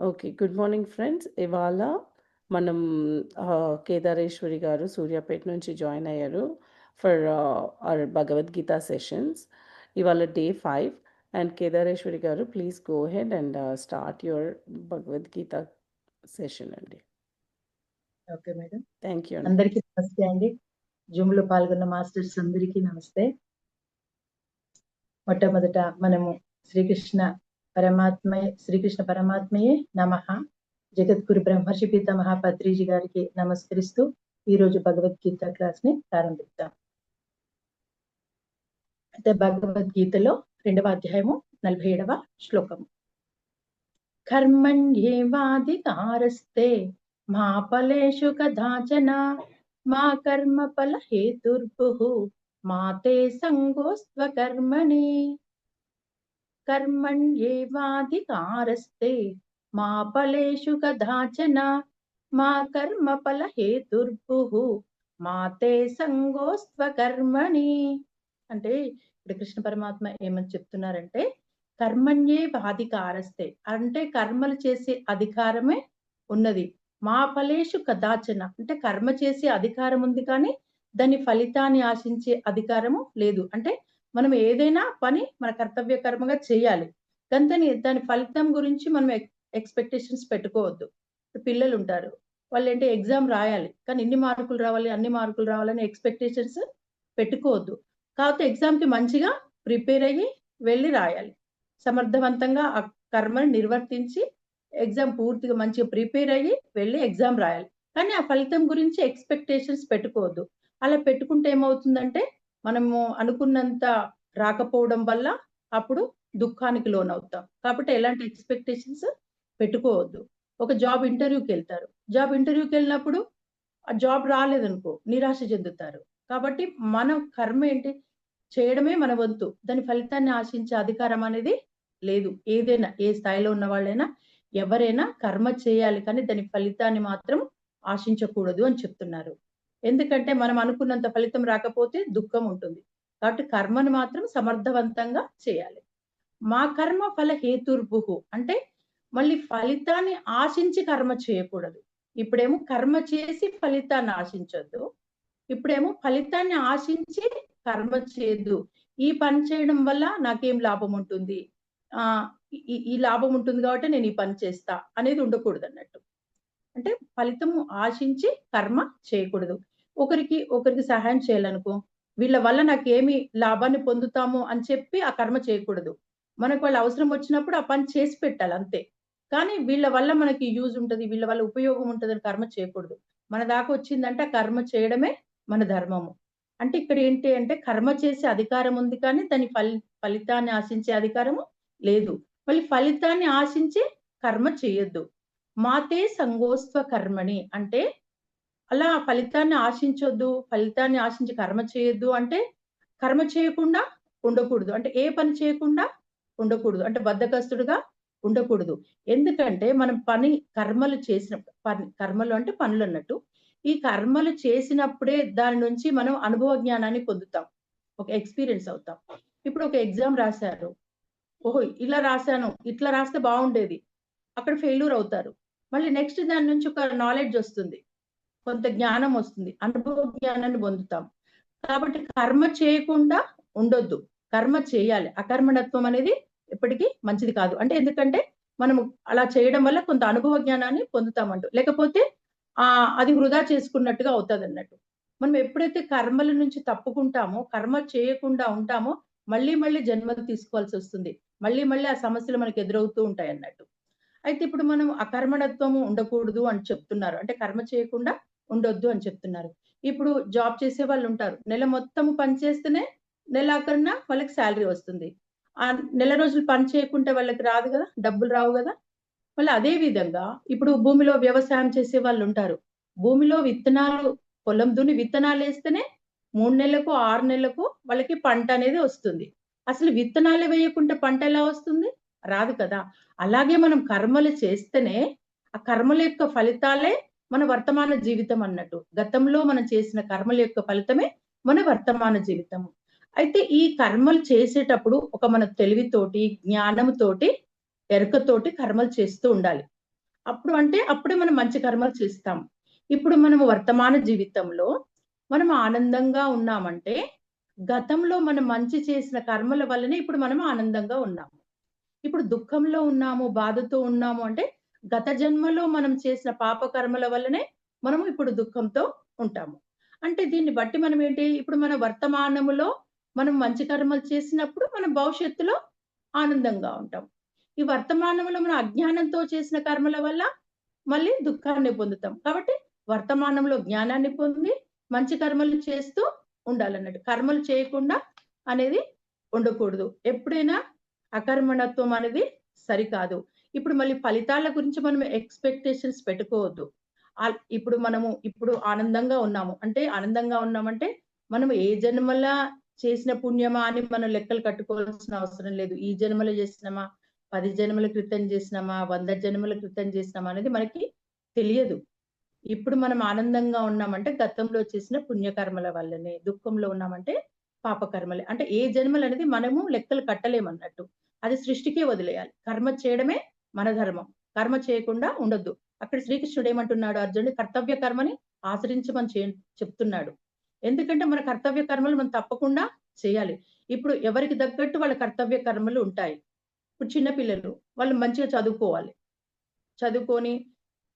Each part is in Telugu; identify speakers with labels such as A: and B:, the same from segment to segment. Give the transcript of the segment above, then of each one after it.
A: ఓకే. Good morning friends. ఇవాళ మనం కేదారేశ్వరి గారు సూర్యాపేట నుంచి జాయిన్ అయ్యారు ఫర్ అవర్ భగవద్గీత సెషన్స్. ఇవాళ డే 5 అండ్ కేదారేశ్వరి గారు please go ahead and start your Bhagavad Gita session అండి.
B: Okay madam.
A: థ్యాంక్ యూ అండి.
B: అందరికీ నమస్తే అండి. జూమ్ లో పాల్గొన్న మాస్టర్స్ అందరికీ నమస్తే. మొట్టమొదట మనము శ్రీకృష్ణ పరమాత్మయే నమః జగద్గురు బ్రహ్మర్షి పితామహ పత్రిజీ గారికి నమస్కరిస్తూ ఈ రోజు భగవద్గీత క్లాస్ ని ప్రారంభిద్దాం. అయితే భగవద్గీతలో 2వ అధ్యాయము 47వ శ్లోకము. కర్మణ్యేవాధికారస్తే మా ఫలేషు కదాచన మా కర్మ ఫల హేతుర్భుః మా తే సంగోస్త్వ కర్మణి. కర్మణ్యేవాధికారస్తే మా ఫలేషు కదాచన మా కర్మ ఫల హేతుర్భుః మా తే సంగోస్త్వ కర్మణి. అంటే ఇక్కడ కృష్ణ పరమాత్మ ఏమని చెప్తున్నారంటే, కర్మణ్యేవాధికారస్తే అంటే కర్మలు చేసే అధికారమే ఉన్నది. మా ఫలేషు కదాచన అంటే కర్మ చేసే అధికారం ఉంది కానీ దాని ఫలితాన్ని ఆశించే అధికారము లేదు. అంటే మనం ఏదైనా పని మన కర్తవ్య కర్మగా చేయాలి, కానీ దాని ఫలితం గురించి మనం ఎక్స్పెక్టేషన్స్ పెట్టుకోవద్దు. పిల్లలు ఉంటారు, వాళ్ళు ఏంటి ఎగ్జామ్ రాయాలి కానీ ఇన్ని మార్కులు రావాలి అన్ని మార్కులు రావాలని ఎక్స్పెక్టేషన్స్ పెట్టుకోవద్దు. కాకపోతే ఎగ్జామ్ కి మంచిగా ప్రిపేర్ అయ్యి వెళ్ళి రాయాలి, సమర్థవంతంగా ఆ కర్మని నిర్వర్తించి ఎగ్జామ్ పూర్తిగా మంచిగా ప్రిపేర్ అయ్యి వెళ్ళి ఎగ్జామ్ రాయాలి. కానీ ఆ ఫలితం గురించి ఎక్స్పెక్టేషన్స్ పెట్టుకోవద్దు. అలా పెట్టుకుంటే ఏమవుతుందంటే మనము అనుకున్నంత రాకపోవడం వల్ల అప్పుడు దుఃఖానికి లోనవుతాం. కాబట్టి ఎలాంటి ఎక్స్పెక్టేషన్స్ పెట్టుకోవద్దు. ఒక జాబ్ ఇంటర్వ్యూకి వెళ్తారు, జాబ్ ఇంటర్వ్యూకి వెళ్ళినప్పుడు ఆ జాబ్ రాలేదనుకో నిరాశ చెందుతారు. కాబట్టి మన కర్మ ఏంటి, చేయడమే మన వంతు, దాని ఫలితాన్ని ఆశించే అధికారం అనేది లేదు. ఏదైనా ఏ స్థాయిలో ఉన్న వాళ్ళైనా ఎవరైనా కర్మ చేయాలి కానీ దాని ఫలితాన్ని మాత్రం ఆశించకూడదు అని చెప్తున్నారు. ఎందుకంటే మనం అనుకున్నంత ఫలితం రాకపోతే దుఃఖం ఉంటుంది. కాబట్టి కర్మను మాత్రం సమర్థవంతంగా చేయాలి. మా కర్మ ఫల హేతుర్భుః అంటే మళ్ళీ ఫలితాన్ని ఆశించి కర్మ చేయకూడదు. ఇప్పుడేమో కర్మ చేసి ఫలితాన్ని ఆశించొద్దు, ఇప్పుడేమో ఫలితాన్ని ఆశించి కర్మ చేయొద్దు. ఈ పని చేయడం వల్ల నాకేం లాభం ఉంటుంది, ఈ లాభం ఉంటుంది కాబట్టి నేను ఈ పని చేస్తా అనేది ఉండకూడదు అన్నట్టు. అంటే ఫలితము ఆశించి కర్మ చేయకూడదు. ఒకరికి సహాయం చేయాలనుకో, వీళ్ళ వల్ల నాకేమి లాభాన్ని పొందుతాము అని చెప్పి ఆ కర్మ చేయకూడదు. మనకు వాళ్ళ అవసరం వచ్చినప్పుడు ఆ పని చేసి పెట్టాలి అంతే. కానీ వీళ్ళ వల్ల మనకి యూజ్ ఉంటది, వీళ్ళ వల్ల ఉపయోగం ఉంటదని కర్మ చేయకూడదు. మన దాకా వచ్చిందంటే ఆ కర్మ చేయడమే మన ధర్మము. అంటే ఇక్కడ ఏంటి అంటే కర్మ చేసే అధికారం ఉంది కానీ దాని ఫలితాన్ని ఆశించే అధికారము లేదు. మళ్ళీ ఫలితాన్ని ఆశించి కర్మ చేయొద్దు. మాతే సంగోస్త్వ కర్మణి అంటే అలా ఫలితాన్ని ఆశించొద్దు, ఫలితాన్ని ఆశించి కర్మ చేయొద్దు అంటే కర్మ చేయకుండా ఉండకూడదు. అంటే ఏ పని చేయకుండా ఉండకూడదు, అంటే బద్ధకస్తుడుగా ఉండకూడదు. ఎందుకంటే మనం కర్మలు చేసిన కర్మలు అంటే పనులు అన్నట్టు. ఈ కర్మలు చేసినప్పుడే దాని నుంచి మనం అనుభవ జ్ఞానాన్ని పొందుతాం, ఒక ఎక్స్పీరియన్స్ అవుతాం. ఇప్పుడు ఒక ఎగ్జామ్ రాశారు, ఓహో ఇలా రాశాను, ఇట్లా రాస్తే బాగుండేది, అక్కడ ఫెయిల్యూర్ అవుతారు. మళ్ళీ నెక్స్ట్ దాని నుంచి ఒక నాలెడ్జ్ వస్తుంది, కొంత జ్ఞానం వస్తుంది, అనుభవ జ్ఞానాన్ని పొందుతాం. కాబట్టి కర్మ చేయకుండా ఉండొద్దు, కర్మ చేయాలి. అకర్మణత్వం అనేది ఎప్పటికీ మంచిది కాదు. అంటే ఎందుకంటే మనము అలా చేయడం వల్ల కొంత అనుభవ జ్ఞానాన్ని పొందుతామంటూ, లేకపోతే అది వృధా చేసుకున్నట్టుగా అవుతుంది అన్నట్టు. మనం ఎప్పుడైతే కర్మల నుంచి తప్పుకుంటామో, కర్మ చేయకుండా ఉంటామో మళ్ళీ మళ్ళీ జన్మలు తీసుకోవాల్సి వస్తుంది, మళ్ళీ మళ్ళీ ఆ సమస్యలు మనకు ఎదురవుతూ ఉంటాయి అన్నట్టు. అయితే ఇప్పుడు మనం అకర్మణత్వము ఉండకూడదు అని చెప్తున్నారు, అంటే కర్మ చేయకుండా ఉండొద్దు అని చెప్తున్నారు. ఇప్పుడు జాబ్ చేసే వాళ్ళు ఉంటారు, నెల మొత్తం పని చేస్తేనే నెలాఖరున వాళ్ళకి శాలరీ వస్తుంది. ఆ నెల రోజులు పని చేయకుంటే వాళ్ళకి రాదు కదా, డబ్బులు రావు కదా. మళ్ళీ అదే విధంగా ఇప్పుడు భూమిలో వ్యవసాయం చేసే వాళ్ళు ఉంటారు, భూమిలో విత్తనాలు, పొలం దున్ని విత్తనాలు వేస్తేనే 3 నెలలకు 6 నెలలకు వాళ్ళకి పంట అనేది వస్తుంది. అసలు విత్తనాలు వేయకుంటే పంట ఎలా వస్తుంది, రాదు కదా. అలాగే మనం కర్మలు చేస్తేనే ఆ కర్మల యొక్క ఫలితాలే మన వర్తమాన జీవితం అన్నట్టు. గతంలో మనం చేసిన కర్మల యొక్క ఫలితమే మన వర్తమాన జీవితము. అయితే ఈ కర్మలు చేసేటప్పుడు ఒక మన తెలివితోటి, జ్ఞానముతోటి, ఎరుకతోటి కర్మలు చేస్తూ ఉండాలి. అప్పుడే మనం మంచి కర్మలు చేస్తాం. ఇప్పుడు మనము వర్తమాన జీవితంలో మనం ఆనందంగా ఉన్నామంటే, గతంలో మనం మంచి చేసిన కర్మల వల్లనే ఇప్పుడు మనం ఆనందంగా ఉన్నాము. ఇప్పుడు దుఃఖంలో ఉన్నాము, బాధతో ఉన్నాము అంటే, గత జన్మలో మనం చేసిన పాప కర్మల వల్లనే మనము ఇప్పుడు దుఃఖంతో ఉంటాము. అంటే దీన్ని బట్టి మనమేంటి, ఇప్పుడు మన వర్తమానములో మనం మంచి కర్మలు చేసినప్పుడు, మనం భవిష్యత్తులో ఆనందంగా ఉంటాం. ఈ వర్తమానంలో మనం అజ్ఞానంతో చేసిన కర్మల వల్ల మళ్ళీ దుఃఖాన్ని పొందుతాం. కాబట్టి వర్తమానంలో జ్ఞానాన్ని పొంది, మంచి కర్మలు చేస్తూ ఉండాలన్నట్టు. కర్మలు చేయకుండా అనేది ఉండకూడదు. ఎప్పుడైనా అకర్మణత్వం అనేది సరికాదు. ఇప్పుడు మళ్ళీ ఫలితాల గురించి మనం ఎక్స్‌పెక్టేషన్స్ పెట్టుకోవద్దు. ఇప్పుడు ఆనందంగా ఉన్నాము. అంటే ఆనందంగా ఉన్నామంటే, మనం ఏ జన్మల చేసిన పుణ్యమా అని మనం లెక్కలు కట్టుకోవాల్సిన అవసరం లేదు. ఈ జన్మలో చేసినామా, 10 జన్మల క్రితం చేసినామా, 100 జన్మల క్రితం చేసినామా అనేది మనకి తెలియదు. ఇప్పుడు మనం ఆనందంగా ఉన్నామంటే గతంలో చేసిన పుణ్యకర్మల వల్లనే. దుఃఖంలో ఉన్నామంటే పాపకర్మలే. అంటే ఏ జన్మలనేది మనము లెక్కలు కట్టలేమన్నట్టు. అది సృష్టికే వదిలేయాలి. కర్మ చేయడమే మన ధర్మం. కర్మ చేయకుండా ఉండొద్దు. అక్కడ శ్రీకృష్ణుడు ఏమంటున్నాడు అర్జునుడిని, కర్తవ్య కర్మని ఆచరించమని చెప్తున్నాడు. ఎందుకంటే మన కర్తవ్య కర్మలు మనం తప్పకుండా చేయాలి. ఇప్పుడు ఎవరికి తగ్గట్టు వాళ్ళ కర్తవ్య కర్మలు ఉంటాయి. ఇప్పుడు చిన్న పిల్లలు వాళ్ళు మంచిగా చదువుకోవాలి. చదువుకొని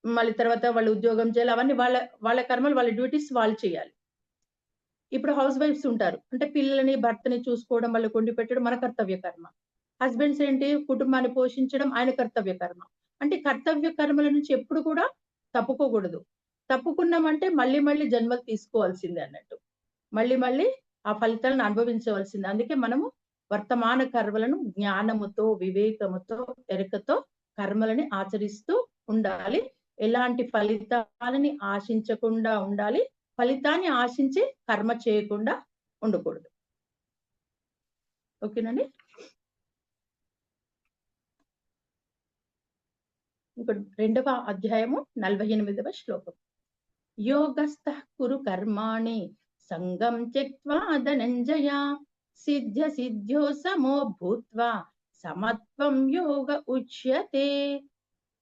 B: మళ్ళీ తర్వాత వాళ్ళు ఉద్యోగం చేయాలి. అవన్నీ వాళ్ళ కర్మలు, వాళ్ళ డ్యూటీస్ వాళ్ళు చేయాలి. ఇప్పుడు హౌస్ వైఫ్స్ ఉంటారు. అంటే పిల్లలని, భర్తని చూసుకోవడం, వాళ్ళకి వండి పెట్టడం మన కర్తవ్య కర్మ. హస్బెండ్స్ ఏంటి, కుటుంబాన్ని పోషించడం ఆయన కర్తవ్య కర్మ. అంటే కర్తవ్య కర్మల నుంచి ఎప్పుడు కూడా తప్పుకోకూడదు. తప్పుకున్నామంటే మళ్ళీ మళ్ళీ జన్మలు తీసుకోవాల్సిందే అన్నట్టు. మళ్ళీ మళ్ళీ ఆ ఫలితాలను అనుభవించవలసిందే. అందుకే మనము వర్తమాన కర్మలను జ్ఞానముతో, వివేకముతో, ఎరుకతో కర్మలని ఆచరిస్తూ ఉండాలి. ఎలాంటి ఫలితాలని ఆశించకుండా ఉండాలి. ఫలితాన్ని ఆశించి కర్మ చేయకుండా ఉండకూడదు. ఓకేనండి. ఇంక 2వ అధ్యాయము 48వ శ్లోకం. యోగస్థః కురు కర్మాణి సంగం త్యక్త్వా ధనంజయ సిద్ధ్యో సమో భూత్వా సమత్వం యోగ ఉచ్యతే.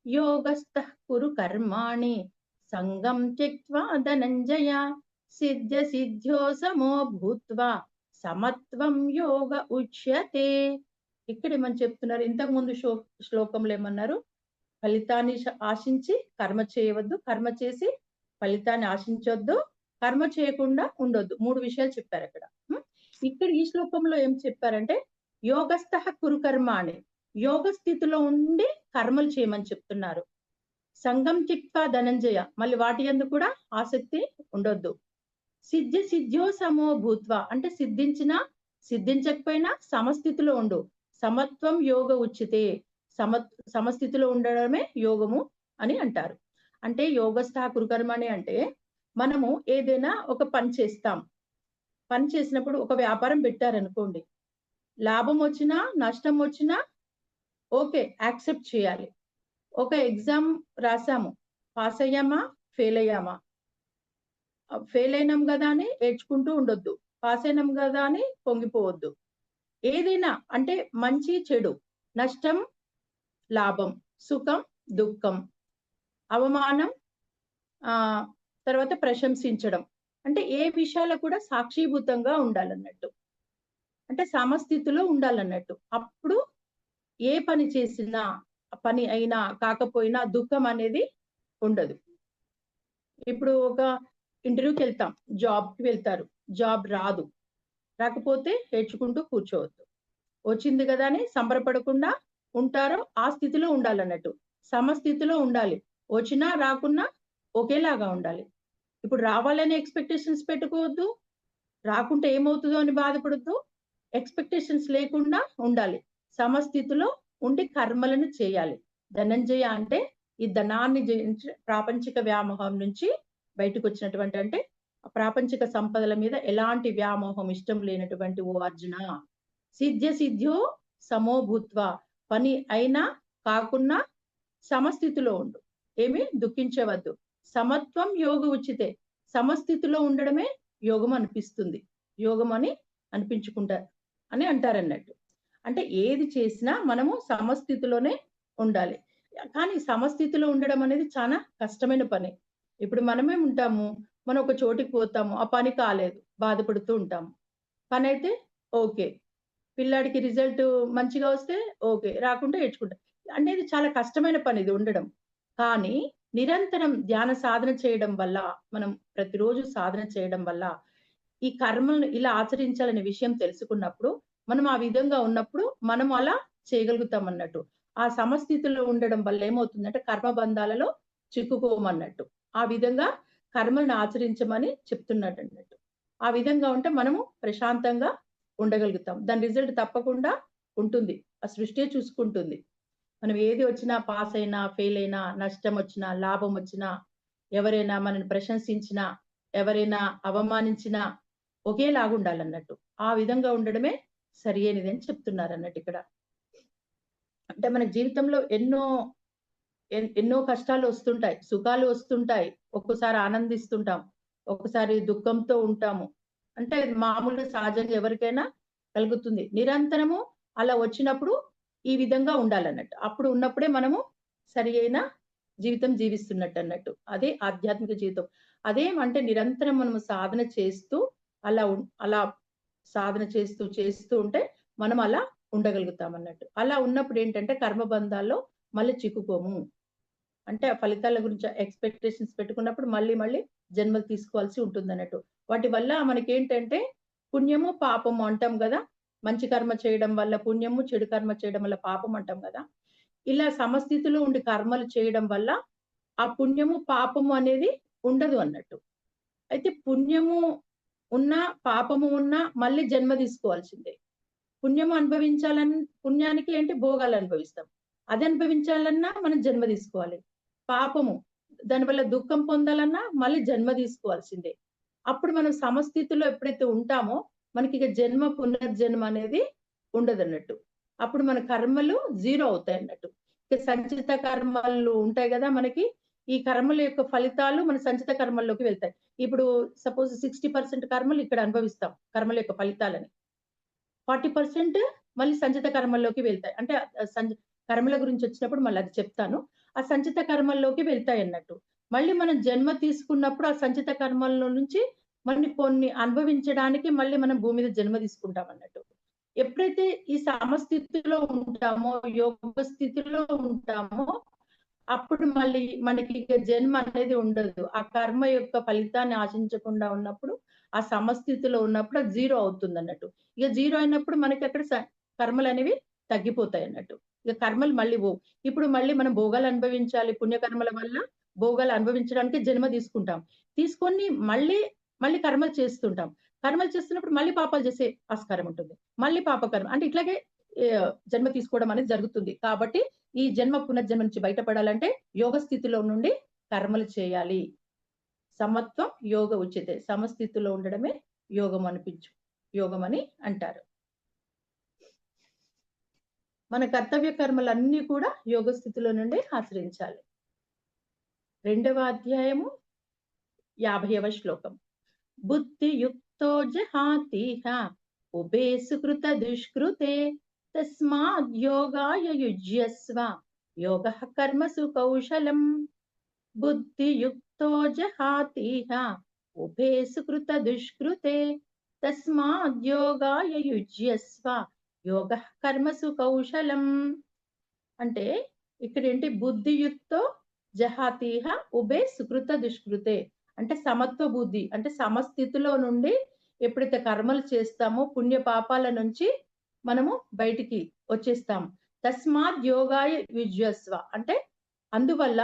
B: యోగస్థః కురు కర్మాణి సంగం త్యక్త్వా ధనంజయ సిద్ధ్యో సమో భూత్వా సమత్వం యోగ ఉచ్యతే. ఇక్కడ ఏమని చెప్తున్నారు, ఇంతకు ముందు శ్లోకంలో ఏమన్నారు, ఫలితాన్ని ఆశించి కర్మ చేయవద్దు, కర్మ చేసి ఫలితాన్ని ఆశించొద్దు, కర్మ చేయకుండా ఉండొద్దు. 3 విషయాలు చెప్పారు అక్కడ. ఇక్కడ ఈ శ్లోకంలో ఏం చెప్పారంటే, యోగస్థః కురు కర్మాణి, యోగ స్థితిలో ఉండి కర్మలు చేయమని చెప్తున్నారు. సంగం త్యక్త్వా ధనంజయ, మళ్ళీ వాటి యందు కూడా ఆసక్తి ఉండొద్దు. సిద్ధ్యో సమో భూత్వా, అంటే సిద్ధించినా సిద్ధించకపోయినా సమస్థితిలో ఉండు. సమత్వం యోగ ఉచ్యతే, సమస్థితిలో ఉండడమే యోగము అని అంటారు. అంటే యోగస్థ కురుకర్మని అంటే, మనము ఏదైనా ఒక పని చేస్తాం. పని చేసినప్పుడు ఒక వ్యాపారం పెట్టారనుకోండి, లాభం వచ్చినా నష్టం వచ్చినా ఓకే, యాక్సెప్ట్ చేయాలి. ఒక ఎగ్జామ్ రాసాము, పాస్ అయ్యామా, ఫెయిల్ అయ్యామా, ఫెయిల్ అయినాం కదా అని ఏడ్చుకుంటూ ఉండొద్దు, పాస్ అయినాం కదా అని పొంగిపోవద్దు. ఏదైనా అంటే మంచి చెడు, నష్టం లాభం, సుఖం దుఃఖం, అవమానం తర్వాత ప్రశంసించడం, అంటే ఏ విషయాలు కూడా సాక్షిభూతంగా ఉండాలన్నట్టు. అంటే సమస్థితిలో ఉండాలన్నట్టు. అప్పుడు ఏ పని చేసినా, పని అయినా కాకపోయినా దుఃఖం అనేది ఉండదు. ఇప్పుడు ఒక ఇంటర్వ్యూకి వెళ్తాం, జాబ్‌కి వెళ్తారు, జాబ్ రాదు. రాకపోతే ఏడ్చుకుంటూ కూర్చోవద్దు. వచ్చింది కదా అని సంబరపడకుండా ఉంటారో ఆ స్థితిలో ఉండాలన్నట్టు. సమస్థితిలో ఉండాలి. వచ్చినా రాకున్నా ఒకేలాగా ఉండాలి. ఇప్పుడు రావాలనే ఎక్స్‌పెక్టేషన్స్ పెట్టుకోవద్దు. రాకుంటే ఏమవుతుందో అని బాధపడొద్దు. ఎక్స్‌పెక్టేషన్స్ లేకుండా ఉండాలి. సమస్థితిలో ఉండి కర్మలను చేయాలి. ధనంజయ అంటే ఈ ధనాన్ని జయించి ప్రాపంచిక వ్యామోహం నుంచి బయటకొచ్చినటువంటి, అంటే ప్రాపంచిక సంపదల మీద ఎలాంటి వ్యామోహం ఇష్టం లేనటువంటి ఓ అర్జున, సిద్ధ్యో సమో భూత్వా, పని అయినా కాకున్నా సమస్థితిలో ఉండు. ఏమి దుఃఖించవద్దు. సమత్వం యోగ ఉచితే, సమస్థితిలో ఉండడమే యోగం అనిపిస్తుంది. యోగం అని అనిపించుకుంటారు అని అంటారన్నట్టు. అంటే ఏది చేసినా మనము సమస్థితిలోనే ఉండాలి. కానీ సమస్థితిలో ఉండడం అనేది చాలా కష్టమైన పని. ఇప్పుడు మనమే ఉంటాము. మనం ఒక చోటికి పోతాము. ఆ పని కాలేదు. బాధపడుతూ ఉంటాము. పనైతే ఓకే. పిల్లాడికి రిజల్ట్ మంచిగా వస్తే ఓకే. రాకుంటే ఏడ్చుకుంటా. అంటే ఇది చాలా కష్టమైన పని ఇది ఉండడం. కానీ నిరంతరం ధ్యాన సాధన చేయడం వల్ల, మనం ప్రతిరోజు సాధన చేయడం వల్ల, ఈ కర్మలను ఇలా ఆచరించాలనే విషయం తెలుసుకున్నప్పుడు, మనం ఆ విధంగా ఉన్నప్పుడు మనం అలా చేయగలుగుతామన్నట్టు. ఆ సమస్థితిలో ఉండడం వల్ల ఏమవుతుందంటే కర్మబంధాలలో చిక్కుకోమన్నట్టు. ఆ విధంగా కర్మలను ఆచరించమని చెప్తున్నాడన్నట్టు. ఆ విధంగా ఉంటే మనము ప్రశాంతంగా ఉండగలుగుతాం. దాని రిజల్ట్ తప్పకుండా ఉంటుంది. ఆ సృష్టియే చూసుకుంటుంది. మనం ఏది వచ్చినా పాస్ అయినా, ఫెయిల్ అయినా, నష్టం వచ్చినా, లాభం వచ్చినా, ఎవరైనా మనల్ని ప్రశంసించినా, ఎవరైనా అవమానించినా ఒకేలాగుండాలన్నట్టు. ఆ విధంగా ఉండడమే సరియైనదని చెప్తున్నారన్నట్టు ఇక్కడ. అంటే మన జీవితంలో ఎన్నో కష్టాలు వస్తుంటాయి. సుఖాలు వస్తుంటాయి. ఒక్కోసారి ఆనందిస్తుంటాం. ఒక్కసారి దుఃఖంతో ఉంటాము. అంటే అది మామూలుగా సహజంగా ఎవరికైనా కలుగుతుంది. నిరంతరము అలా వచ్చినప్పుడు ఈ విధంగా ఉండాలన్నట్టు. అప్పుడు ఉన్నప్పుడే మనము సరి అయిన జీవితం జీవిస్తున్నట్టన్నట్టు. అదే ఆధ్యాత్మిక జీవితం. అదేమంటే నిరంతరం మనము సాధన చేస్తూ అలా సాధన చేస్తూ ఉంటే మనం అలా ఉండగలుగుతామన్నట్టు. అలా ఉన్నప్పుడు ఏంటంటే కర్మబంధాల్లో మళ్ళీ చిక్కుకోము. అంటే ఆ ఫలితాల గురించి ఎక్స్‌పెక్టేషన్స్ పెట్టుకున్నప్పుడు మళ్ళీ జన్మలు తీసుకోవాల్సి ఉంటుందన్నట్టు. వాటి వల్ల మనకేంటంటే పుణ్యము, పాపము అంటాం గదా! మంచి కర్మ చేయడం వల్ల పుణ్యము, చెడు కర్మ చేయడం వల్ల పాపం అంటాం గదా! ఇలా సమస్థితిలో ఉండి కర్మలు చేయడం వల్ల ఆ పుణ్యము, పాపము అనేది ఉండదు అన్నట్టు. అయితే పుణ్యము ఉన్నా, పాపము ఉన్నా మళ్ళీ జన్మ తీసుకోవాల్సిందే. పుణ్యానికి ఏంటి భోగాలు అనుభవిస్తాం. అది అనుభవించాలన్నా మనం జన్మ తీసుకోవాలి. పాపము దానివల్ల దుఃఖం పొందాలన్నా మళ్ళీ జన్మ తీసుకోవాల్సిందే. అప్పుడు మనం సమస్థితిలో ఎప్పుడైతే ఉంటామో మనకిక పునర్జన్మ అనేది ఉండదన్నట్టు. అప్పుడు మన కర్మలు జీరో అవుతాయన్నట్టు. ఇక సంచిత కర్మలు ఉంటాయి గదా! మనకి. ఈ కర్మల యొక్క ఫలితాలు మన సంచిత కర్మల్లోకి వెళ్తాయి. ఇప్పుడు సపోజ్ 60% కర్మలు ఇక్కడ అనుభవిస్తాం. కర్మల యొక్క ఫలితాలని. 40% మళ్ళీ సంచిత కర్మల్లోకి వెళ్తాయి. అంటే కర్మల గురించొచ్చినప్పుడు మళ్ళీ అది చెప్తాను. ఆ సంచిత కర్మల్లోకి వెళ్తాయన్నట్టు. మళ్ళీ మనం జన్మ తీసుకున్నప్పుడు ఆ సంచిత కర్మల్లో నుంచి కొన్ని అనుభవించడానికి మళ్ళీ మనం భూమి మీద జన్మ తీసుకుంటామన్నట్టు. ఎప్పుడైతే ఈ సమస్థితిలో ఉంటామో, యోగ స్థితిలో ఉంటామో, అప్పుడు మళ్ళీ మనకి ఇక జన్మ అనేది ఉండదు. ఆ కర్మ యొక్క ఫలితాన్ని ఆశించకుండా ఉన్నప్పుడు, ఆ సమస్థితిలో ఉన్నప్పుడు అది జీరో అవుతుందన్నట్టు. ఇక జీరో అయినప్పుడు మనకక్కడ కర్మలనేవి తగ్గిపోతాయన్నట్టు. ఇక కర్మలు మళ్ళీ పోవు. ఇప్పుడు మళ్ళీ మనం భోగాలు అనుభవించాలి. పుణ్యకర్మల వల్ల భోగాలు అనుభవించడానికి జన్మ తీసుకుంటాం. తీసుకొని మళ్ళీ కర్మలు చేస్తుంటాం. కర్మలు చేస్తున్నప్పుడు మళ్ళీ పాపాలు చేసే ఆస్కారం ఉంటుంది. మళ్ళీ పాపకర్మ అంటే ఇట్లాగే జన్మ తీసుకోవడం అనేది జరుగుతుంది. కాబట్టి ఈ పునర్జన్మ నుంచి బయటపడాలంటే యోగ స్థితిలో నుండి కర్మలు చేయాలి. సమత్వం యోగ ఉచ్యతే. సమస్థితిలో ఉండడమే యోగమని అంటారు. మన కర్తవ్య కర్మలన్నీ కూడా యోగ స్థితిలో నుండి ఆచరించాలి. 2వ అధ్యాయము 50వ శ్లోకం. బుద్ధియుక్తో జహాతిహ ఉభే సుకృత దుష్కృతే తస్మాద్ యోగాయ యుజ్యస్వ యోగః కర్మసు కౌశలం. బుద్ధియుక్తో జహాతిహ ఉభే సుకృత దుష్కృతే తస్మాద్ యోగాయ యుజ్యస్వ యోగః కర్మసు కౌశలం. అంటే ఇక్కడేంటి బుద్ధియుక్తో జహాతిహ ఉభే సుకృత దుష్కృతే. అంటే సమత్వ బుద్ధి అంటే సమస్థితిలో నుండి ఎప్పుడైతే కర్మలు చేస్తామో పుణ్య పాపాల నుంచి మనము బయటికి వచ్చేస్తాం. తస్మాత్ యోగాయ యుజ్యస్వ అంటే అందువల్ల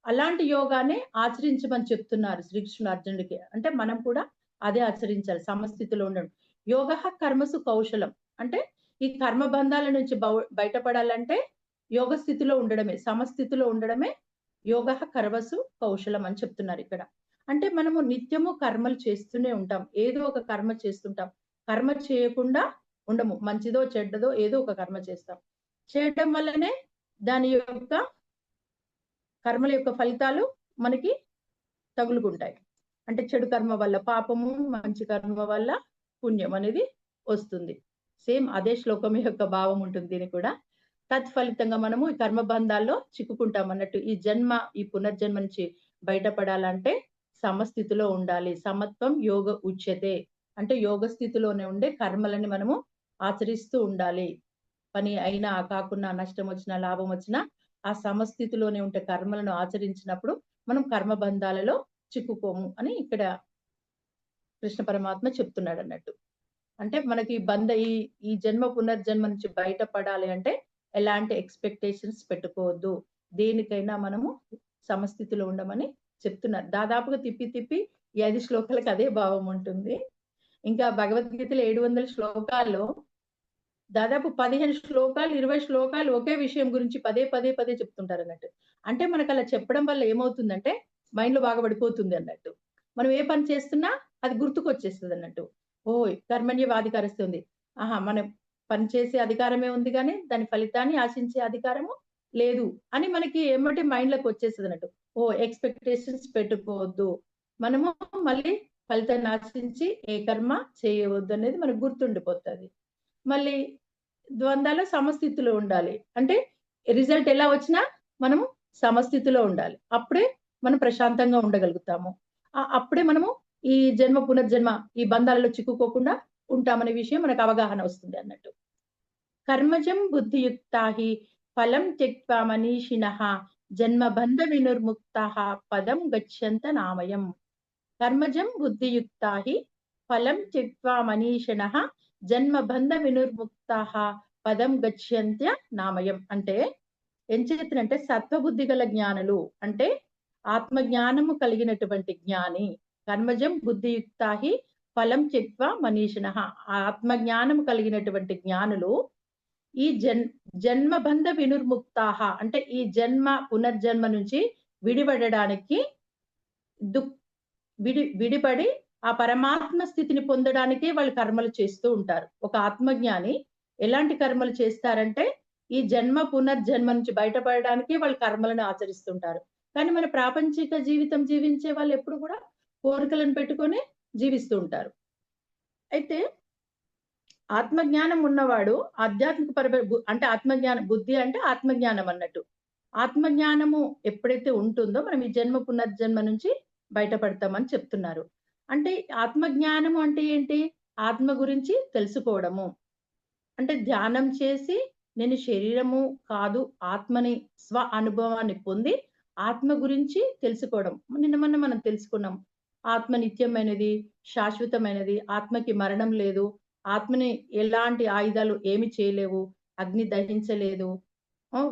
B: అలాంటి యోగానే ఆచరించమని చెప్తున్నారు శ్రీకృష్ణుడు అర్జునుడికి. అంటే మనం కూడా అదే ఆచరించాలి సమస్థితిలో ఉండడం. యోగః కర్మసు కౌశలం అంటే ఈ కర్మ బంధాల నుంచి బయటపడాలంటే యోగ స్థితిలో ఉండడమే, సమస్థితిలో ఉండడమే యోగః కర్మసు కౌశలం అని చెప్తున్నారు ఇక్కడ. అంటే మనము నిత్యము కర్మలు చేస్తూనే ఉంటాం. ఏదో ఒక కర్మ చేస్తుంటాం. కర్మ చేయకుండా ఉండము. మంచిదో చెడ్డదో ఏదో ఒక కర్మ చేస్తాం. చేయడం వల్లనే దాని యొక్క కర్మల యొక్క ఫలితాలు మనకి తగులుకుంటాయి. అంటే చెడు కర్మ వల్ల పాపము, మంచి కర్మ వల్ల పుణ్యం అనేది వస్తుంది. సేమ్ అదే శ్లోకం యొక్క భావం ఉంటుంది దీనికి కూడా. తత్ఫలితంగా మనము ఈ కర్మబంధాల్లో చిక్కుకుంటాం అన్నట్టు. ఈ పునర్జన్మ నుంచి బయటపడాలంటే సమస్థితిలో ఉండాలి. సమత్వం యోగ ఉచ్యతే. అంటే యోగ స్థితిలోనే ఉండే కర్మలని మనము ఆచరిస్తూ ఉండాలి. పని అయినా కాకున్నా, నష్టం వచ్చినా, లాభం వచ్చినా ఆ సమస్థితిలోనే ఉంటే కర్మలను ఆచరించినప్పుడు మనం కర్మబంధాలలో చిక్కుకోము అని ఇక్కడ కృష్ణ పరమాత్మ చెప్తున్నాడు అన్నట్టు. అంటే మనకి ఈ జన్మ పునర్జన్మ నుంచి బయటపడాలి అంటే ఎలాంటి ఎక్స్పెక్టేషన్స్ పెట్టుకోవద్దు. దేనికైనా మనము సమస్థితిలో ఉండమని చెప్తున్నారు. దాదాపుగా తిప్పి తిప్పి ఈ 5 శ్లోకాలకు అదే భావం ఉంటుంది. ఇంకా భగవద్గీతలో 700 శ్లోకాల్లో దాదాపు 15 శ్లోకాలు, 20 శ్లోకాలు ఒకే విషయం గురించి పదే చెప్తుంటారన్నట్టు. అంటే మనకలా చెప్పడం వల్ల ఏమవుతుందంటే మైండ్‌లో బాగా పడిపోతుంది అన్నట్టు. మనం ఏ పని చేస్తున్నా అది గుర్తుకొచ్చేస్తదన్నట్టు. ఓహ్! కర్మణ్యవాధికారస్తుంది. ఆహా! మనం పని చేసే అధికారమే ఉంది గానీ, దాని ఫలితాన్ని ఆశించే అధికారము లేదు అని మనకి ఎమ్మటే మైండ్‌లోకి వచ్చేస్తదన్నట్టు. ఓహ్! ఎక్స్‌పెక్టేషన్స్ పెట్టుకోవద్దు. మనము మళ్ళీ ఫలితాన్ని ఆశించి ఏ కర్మ చేయవద్దు అనేది మనకు గుర్తుండిపోతది. మళ్ళీ ద్వంద్వాలో సమస్థితిలో ఉండాలి. అంటే రిజల్ట్ ఎలా వచ్చినా మనము సమస్థితిలో ఉండాలి. అప్పుడే మనం ప్రశాంతంగా ఉండగలుగుతాము. అప్పుడే మనము ఈ జన్మ, పునర్జన్మ ఈ బంధాలలో చిక్కుకోకుండా ఉంటామనే విషయం మనకు అవగాహన వస్తుంది అన్నట్టు. కర్మజం బుద్ధియుక్తా హి ఫలం త్యక్త్వా మనీషిణః జన్మబంధ వినుర్ముక్తాః పదం గచ్చంత నామయం. కర్మజం బుద్ధియుక్తా హి ఫలం త్యక్త్వా మనీషిణః జన్మబంధ వినుర్ముక్తాః పదం గచ్చంత్య నామయం. అంటే ఏం చేతునంటే సత్వబుద్ధి గల జ్ఞానులు అంటే ఆత్మజ్ఞానము కలిగినటువంటి జ్ఞాని. కర్మజం బుద్ధియుక్తా హి ఫలం త్యక్త్వా మనీషిణః. ఆత్మజ్ఞానము కలిగినటువంటి జ్ఞానులు ఈ జన్మబంధ వినుర్ముక్తాః అంటే ఈ జన్మ పునర్జన్మ నుంచి విడిపడడానికి విడిపడి ఆ పరమాత్మ స్థితిని పొందడానికి వాళ్ళు కర్మలు చేస్తూ ఉంటారు. ఒక ఆత్మజ్ఞాని ఎలాంటి కర్మలు చేస్తారంటే ఈ జన్మ పునర్జన్మ నుంచి బయటపడడానికి వాళ్ళు కర్మలను ఆచరిస్తుంటారు. కానీ మన ప్రాపంచిక జీవితం జీవించే వాళ్ళు ఎప్పుడు కూడా కోరికలను పెట్టుకొని జీవిస్తూ ఉంటారు. అయితే ఆత్మజ్ఞానం ఉన్నవాడు ఆధ్యాత్మిక అంటే బుద్ధి అంటే ఆత్మజ్ఞానం అన్నట్టు. ఆత్మజ్ఞానము ఎప్పుడైతే ఉంటుందో మనం ఈ జన్మ పునర్జన్మ నుంచి బయటపడతామని చెప్తున్నారు. అంటే ఆత్మజ్ఞానము అంటే ఏంటి? ఆత్మ గురించి తెలుసుకోవడము. అంటే ధ్యానం చేసి నేను శరీరము కాదు ఆత్మని స్వ అనుభవాన్ని పొంది ఆత్మ గురించి తెలుసుకోవడం. నిన్న మొన్న మనం తెలుసుకున్నాం. ఆత్మ నిత్యమైనది, శాశ్వతమైనది, ఆత్మకి మరణం లేదు, ఆత్మని ఎలాంటి ఆయుధాలు ఏమి చేయలేవు, అగ్ని దహించలేదు,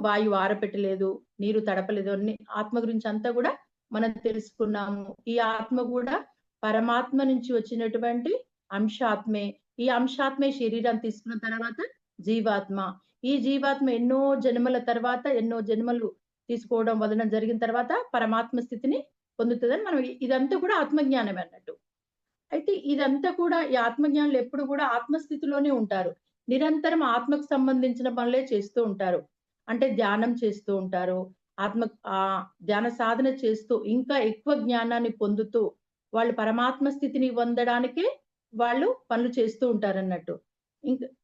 B: వాయువు ఆరపెట్టలేదు, నీరు తడపలేదు అని ఆత్మ గురించి అంతా కూడా మనం తెలుసుకున్నాము. ఈ ఆత్మ కూడా పరమాత్మ నుంచి వచ్చినటువంటి అంశాత్మే. ఈ అంశాత్మే శరీరం తీసుకున్న తర్వాత జీవాత్మ. ఈ జీవాత్మ ఎన్నో జన్మల తర్వాత ఎన్నో జన్మలు తీసుకోవడం వలన జరిగిన తర్వాత పరమాత్మ స్థితిని పొందుతుందని మనం ఇదంతా కూడా ఆత్మజ్ఞానమే అన్నట్టు. అయితే ఇదంతా కూడా ఈ ఆత్మజ్ఞానులు ఎప్పుడు కూడా ఆత్మస్థితిలోనే ఉంటారు. నిరంతరం ఆత్మకు సంబంధించిన పనులే చేస్తూ ఉంటారు. అంటే ధ్యానం చేస్తూ ఉంటారు. ధ్యాన సాధన చేస్తూ ఇంకా ఎక్కువ జ్ఞానాన్ని పొందుతూ వాళ్ళు పరమాత్మ స్థితిని పొందడానికి వాళ్ళు పనులు చేస్తూ ఉంటారన్నట్టు.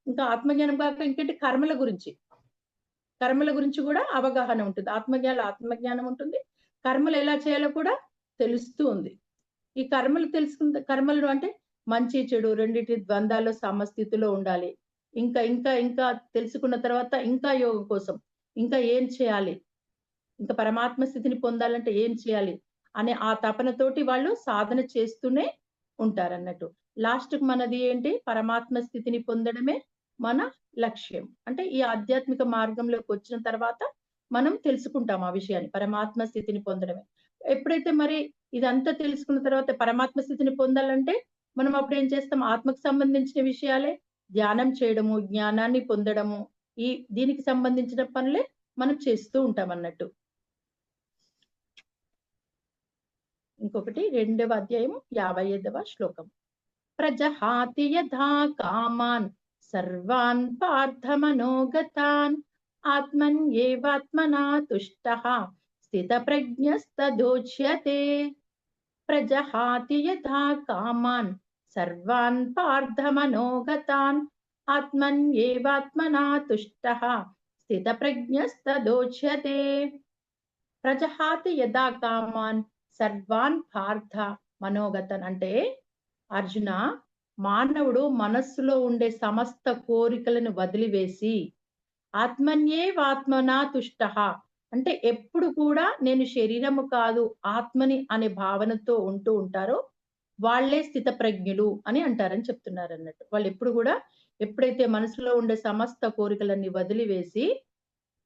B: ఇంకా ఆత్మజ్ఞానం కాక ఇంకేంటి కర్మల గురించి కూడా అవగాహన ఉంటుంది. ఆత్మజ్ఞానం ఉంటుంది. కర్మలు ఎలా చేయాలో కూడా తెలుస్తూ ఉంది. ఈ కర్మలు అంటే మంచి చెడు రెండింటి ద్వంద్వాల్లో సమస్థితిలో ఉండాలి. ఇంకా తెలుసుకున్న తర్వాత ఇంకా యోగం కోసం ఇంకా ఏం చేయాలి, ఇంకా పరమాత్మ స్థితిని పొందాలంటే ఏం చేయాలి అనే ఆ తపనతోటి వాళ్ళు సాధన చేస్తూనే ఉంటారన్నట్టు. లాస్ట్‌కి మనది ఏంటి? పరమాత్మ స్థితిని పొందడమే మన లక్ష్యం. అంటే ఈ ఆధ్యాత్మిక మార్గంలోకి వచ్చిన తర్వాత మనం తెలుసుకుంటాం ఆ విషయాన్ని. పరమాత్మ స్థితిని పొందడమే. ఎప్పుడైతే మరి ఇదంతా తెలుసుకున్న తర్వాత పరమాత్మ స్థితిని పొందాలంటే మనం అప్పుడు ఏం చేస్తాం? ఆత్మకు సంబంధించిన విషయాలే ధ్యానం చేయడము, జ్ఞానాన్ని పొందడము, దీనికి సంబంధించిన పనులే మనం చేస్తూ ఉంటాం అన్నట్టు. ఇంకొకటి 2వ అధ్యాయం 55వ శ్లోకం. ప్రజహాతి యథా కామాన్ సర్వాన్ పార్థమనోగతాన్ ఆత్మన్యేవాత్మనా తుష్టః స్థితప్రజ్ఞస్తదోచ్యతే. ప్రజహాతి యథా కామాన్ సర్వాన్ పార్థమనోగతాన్ ఆత్మన్యేవాత్మనా తుష్టః స్థితప్రజ్ఞస్తదోచ్యతే. ప్రజహాతి యదా కామాన్ సర్వాన్ పార్థ మనోగతన్. అంటే అర్జున, మానవుడు మనస్సులో ఉండే సమస్త కోరికలను వదిలివేసి ఆత్మన్యేవాత్మనా తుష్టః, అంటే ఎప్పుడు కూడా నేను శరీరము కాదు ఆత్మని అనే భావనతో ఉంటూ ఉంటారో వాళ్ళే స్థితప్రజ్ఞులు అని అంటారని చెప్తున్నారన్నట్టు. వాళ్ళు ఎప్పుడు కూడా ఎప్పుడైతే మనసులో ఉండే సమస్త కోరికలన్నీ వదిలివేసి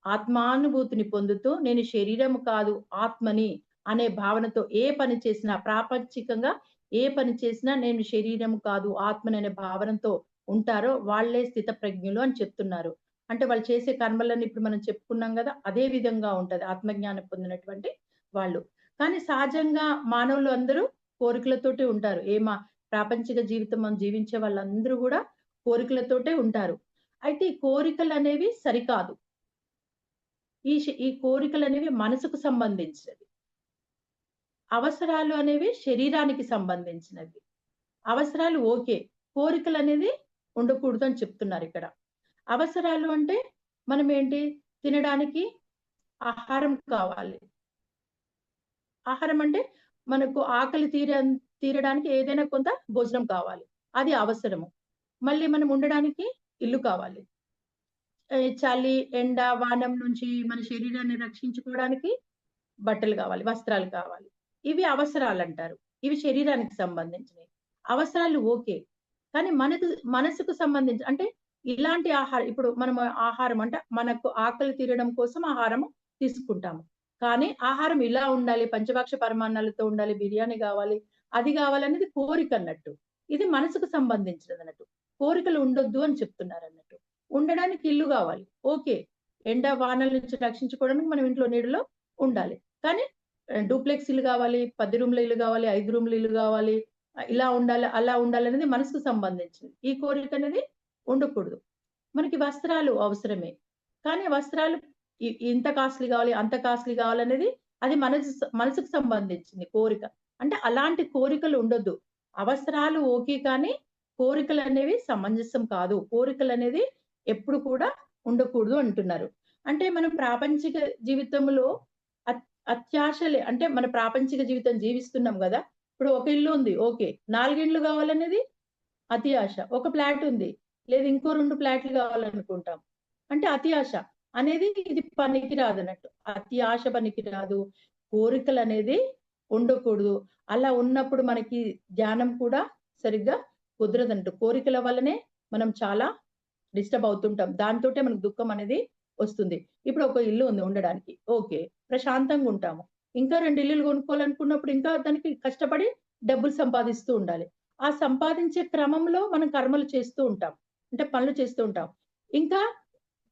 B: ఆత్మానుభూతిని పొందుతూ నేను శరీరము కాదు ఆత్మని అనే భావనతో ఏ పని చేసినా, ప్రాపంచికంగా ఏ పని చేసినా నేను శరీరము కాదు ఆత్మని అనే భావనతో ఉంటారో వాళ్ళే స్థితప్రజ్ఞులు అని చెప్తున్నారు. అంటే వాళ్ళు చేసే కర్మలన్నీ ఇప్పుడు మనం చెప్పుకున్నాం గదా! అదే విధంగా ఉంటది ఆత్మజ్ఞానం పొందినటువంటి వాళ్ళు. కానీ సహజంగా మానవులు అందరూ కోరికలతోటే ఉంటారు. ప్రాపంచిక జీవితం మనం జీవించే వాళ్ళందరూ గూడా కోరికలతోటే ఉంటారు. అయితే ఈ కోరికలనేవి సరికాదు. ఈ కోరికలనేవి మనసుకు సంబంధించినవి. అవసరాలు అనేవి శరీరానికి సంబంధించినవి. అవసరాలు ఓకే. కోరికలనేది ఉండకూడదు అని చెప్తున్నారిక్కడ. అవసరాలు అంటే మనమేంటి, తినడానికి ఆహారం కావాలి. ఆహారం అంటే మనకు ఆకలి తీరడానికి ఏదైనా కొంత భోజనం కావాలి. అది అవసరము. మళ్ళీ మనం ఉండడానికి ఇల్లు కావాలి. చలి, ఎండ, వానం నుంచి మన శరీరాన్ని రక్షించుకోవడానికి బట్టలు కావాలి, వస్త్రాలు కావాలి. ఇవి అవసరాలంటారు. ఇవి శరీరానికి సంబంధించినయి. అవసరాలు ఓకే. కానీ మనసుకు సంబంధించి అంటే ఇలాంటి ఇప్పుడు మనం ఆహారం అంటే మనకు ఆకలి తీరడం కోసం ఆహారము తీసుకుంటాము. కానీ ఆహారం ఇలా ఉండాలి, పంచభక్ష పరమాన్నాలతో ఉండాలి, బిర్యానీ గావాలి, అది గావాలనేది కోరికన్నట్టు. ఇది మనసుకు సంబంధించినదన్నట్టు. కోరికలు ఉండొద్దు అని చెప్తున్నారన్నట్టు. ఉండడానికి ఇల్లు గావాలి. ఓకే. ఎండ, వానల నుంచి రక్షించుకోవడానికి మనం ఇంట్లో నీడలో ఉండాలి. కానీ డూప్లెక్స్ ఇల్లు గావాలి, 10 రూమ్ల ఇల్లు గావాలి, 5 రూమ్ల ఇల్లు గావాలి, ఇలా ఉండాలి, అలా ఉండాలనేది మనసుకు సంబంధించింది. ఈ కోరికనేది ఉండకూడదు. మనకి వస్త్రాలు అవసరమే. కానీ వస్త్రాలు ఇంత కాస్ట్‌లీ గావాలి, అంత కాస్ట్‌లీ గావాలనేది అది మనసుకు సంబంధించింది కోరిక. అంటే అలాంటి కోరికలు ఉండొద్దు. అవసరాలు ఓకే, కానీ కోరికలనేవి సమంజసం కాదు. కోరికలనేది ఎప్పుడు కూడా ఉండకూడదు అంటున్నారు. అంటే మనం ప్రాపంచిక జీవితంలో అత్ అత్యాశలే అంటే మన ప్రాపంచిక జీవితం జీవిస్తున్నాం గదా! ఇప్పుడు ఒక ఇల్లు ఉంది. ఓకే. 4 ఇండ్లు గావాలనేది అతి ఆశ. ఒక ఫ్లాట్ ఉంది. లేదు ఇంకో 2 ఫ్లాట్లు గావాలనుకుంటాం. అంటే అతి ఆశ అనేది ఇది పనికి రాదన్నట్టు. అతి ఆశ పనికిరాదు. కోరికలనేది ఉండకూడదు. అలా ఉన్నప్పుడు మనకి ధ్యానం కూడా సరిగ్గా కుదరదంట. కోరికల వల్లనే మనం చాలా డిస్టర్బ్ అవుతుంటాం. దాంతోటే మనకు దుఃఖం అనేది వస్తుంది. ఇప్పుడు ఒక ఇల్లు ఉంది ఉండడానికి. ఓకే. ప్రశాంతంగా ఉంటాము. ఇంకా 2 ఇల్లులు కొనుక్కోవాలనుకున్నప్పుడు ఇంకా దానికి కష్టపడి డబ్బులు సంపాదిస్తూ ఉండాలి. ఆ సంపాదించే క్రమంలో మనం కర్మలు చేస్తూ ఉంటాం. అంటే పనులు చేస్తూ ఉంటాం. ఇంకా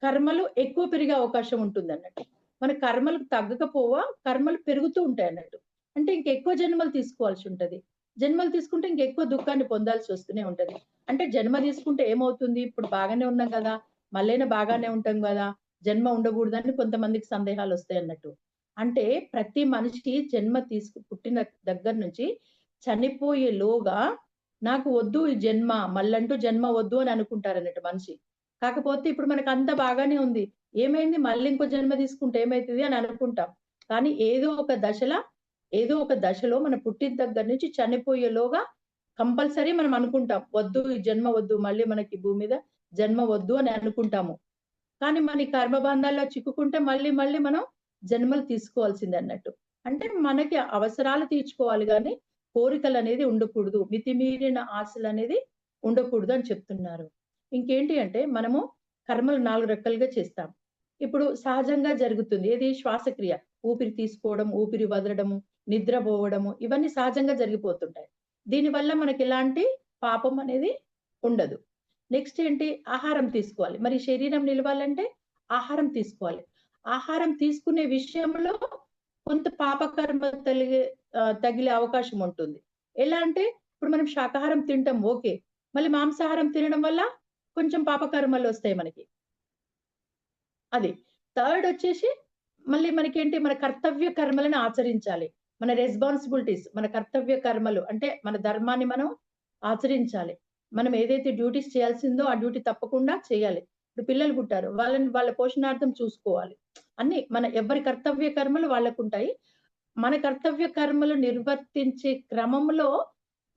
B: కర్మలు ఎక్కువ పెరిగే అవకాశం ఉంటుందన్నట్టు. మన కర్మలకు తగ్గకపోగా కర్మలు పెరుగుతూ ఉంటాయన్నట్టు. అంటే ఇంకెక్కువ జన్మలు తీసుకోవాల్సి ఉంటది. జన్మలు తీసుకుంటే ఇంకెక్కువ దుఃఖాన్ని పొందాల్సి వస్తూనే ఉంటది. అంటే జన్మ తీసుకుంటే ఏమవుతుంది? ఇప్పుడు బాగానే ఉన్నాం గదా! మళ్ళైనా బాగానే ఉంటాం గదా! జన్మ ఉండగూడదని కొంతమందికి సందేహాలొస్తాయన్నట్టు. అంటే ప్రతి మనిషి జన్మ పుట్టిన దగ్గర నుంచి చనిపోయేలోగా నాకు వద్దు ఈ జన్మ, మళ్ళంటూ జన్మ వద్దు అని అనుకుంటారన్నట్టు మనిషి. కాకపోతే ఇప్పుడు మనకంతా బాగానే ఉంది. ఏమైంది? మళ్ళీ ఇంకో జన్మ తీసుకుంటే ఏమైతది అని అనుకుంటాం. కానీ ఏదో ఒక దశలో మనం పుట్టిన దగ్గర నుంచి చనిపోయేలోగా కంపల్సరీ మనం అనుకుంటాం. వద్దు ఈ జన్మ వద్దు. మళ్ళీ మనకి భూమి మీద జన్మ వద్దు అని అనుకుంటాము. కానీ మన ఈ కర్మబంధాల్లో చిక్కుకుంటే మళ్ళీ మనం జన్మలు తీసుకోవాల్సిందే అన్నట్టు. అంటే మనకి అవసరాలు తీర్చుకోవాలి గానీ, కోరికలనేది ఉండకూడదు. మితిమీరిన ఆశలనేది ఉండకూడదు అని చెప్తున్నారు. ఇంకేంటి అంటే మనము కర్మలు 4 రకాలుగా చేస్తాం. ఇప్పుడు సహజంగా జరుగుతుంది. ఏది? శ్వాసక్రియ. ఊపిరి తీసుకోవడం, ఊపిరి వదలడము, నిద్రపోవడము ఇవన్నీ సహజంగా జరిగిపోతుంటాయి. దీనివల్ల మనకెలాంటి పాపం అనేది ఉండదు. నెక్స్ట్ ఏంటి? ఆహారం తీసుకోవాలి. మరి శరీరం నిలవాలంటే ఆహారం తీసుకోవాలి. ఆహారం తీసుకునే విషయంలో కొంత పాపకర్మ తగిలే అవకాశం ఉంటుంది. ఎలా అంటే ఇప్పుడు మనం శాకాహారం తింటాం ఓకే. మళ్ళీ మాంసాహారం తినడం వల్ల కొంచెం పాపకర్మలొస్తాయి మనకి. అది. థర్డ్ వచ్చేసి మళ్ళీ మనకేంటి మన కర్తవ్య కర్మలను ఆచరించాలి. మన రెస్పాన్సిబిలిటీస్, మన కర్తవ్య కర్మలు అంటే మన ధర్మాన్ని మనం ఆచరించాలి. మనం ఏదైతే డ్యూటీస్ చేయాల్సిందో ఆ డ్యూటీ తప్పకుండా చేయాలి. ఇప్పుడు పిల్లలు పుట్టారు. వాళ్ళ పోషణార్థం చూసుకోవాలి. అన్ని ఎవరి కర్తవ్య కర్మలు వాళ్ళకుంటాయి. మన కర్తవ్య కర్మలు నిర్వర్తించే క్రమంలో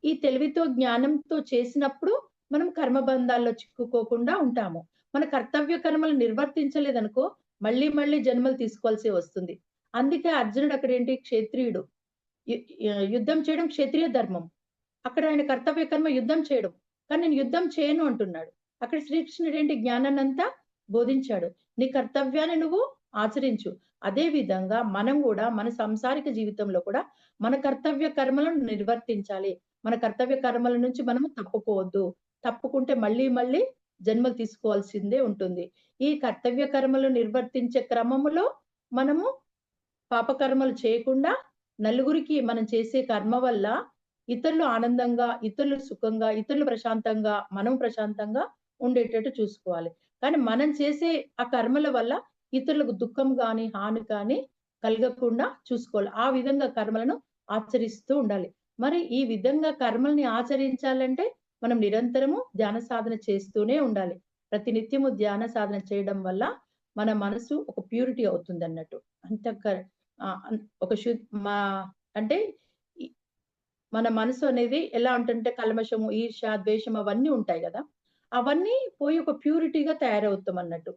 B: ఈ తెలివితో, జ్ఞానంతో చేసినప్పుడు మనం కర్మబంధాల్లో చిక్కుకోకుండా ఉంటాము. మన కర్తవ్య కర్మలు నిర్వర్తించలేదనుకో మళ్ళీ మళ్ళీ జన్మలు తీసుకోవాల్సి వస్తుంది. అందుకే అర్జునుడు అక్కడేంటి క్షత్రియుడు. యు యుద్ధం చేయడం క్షత్రియ ధర్మం. అక్కడ ఆయన కర్తవ్య కర్మ యుద్ధం చేయడం. కానీ నేను యుద్ధం చేయను అంటున్నాడు. అక్కడ శ్రీకృష్ణుడేంటి జ్ఞానాన్నంతా బోధించాడు. నీ కర్తవ్యాన్ని నువ్వు ఆచరించు. అదే విధంగా మనం గూడా మన సంసారిక జీవితంలో కూడా మన కర్తవ్య కర్మలను నిర్వర్తించాలి. మన కర్తవ్య కర్మల నుంచి మనము తప్పుకోవద్దు. తప్పుకుంటే మళ్ళీ మళ్ళీ జన్మలు తీసుకోవాల్సిందే ఉంటుంది. ఈ కర్తవ్య కర్మలు నిర్వర్తించే క్రమములో మనము పాపకర్మలు చేయకుండా నలుగురికి మనం చేసే కర్మ వల్ల ఇతరులు ఆనందంగా, ఇతరులు సుఖంగా, ఇతరులు ప్రశాంతంగా, మనం ప్రశాంతంగా ఉండేటట్టు చూసుకోవాలి. కానీ మనం చేసే ఆ కర్మల వల్ల ఇతరులకు దుఃఖం గాని, హాని కానీ కలగకుండా చూసుకోవాలి. ఆ విధంగా కర్మలను ఆచరిస్తూ ఉండాలి. మరి ఈ విధంగా కర్మల్ని ఆచరించాలంటే మనం నిరంతరము ధ్యాన సాధన చేస్తూనే ఉండాలి. ప్రతి నిత్యము ధ్యాన సాధన చేయడం వల్ల మన మనసు ఒక ప్యూరిటీ అవుతుందన్నట్టు. ఒక మా అంటే ఈ మన మనసు అనేది ఎలా ఉంటుందంటే కల్మషము, ఈర్ష్య, ద్వేషం అవన్నీ ఉంటాయి గదా! అవన్నీ పోయి ఒక ప్యూరిటీగా తయారవుతాం అన్నట్టు.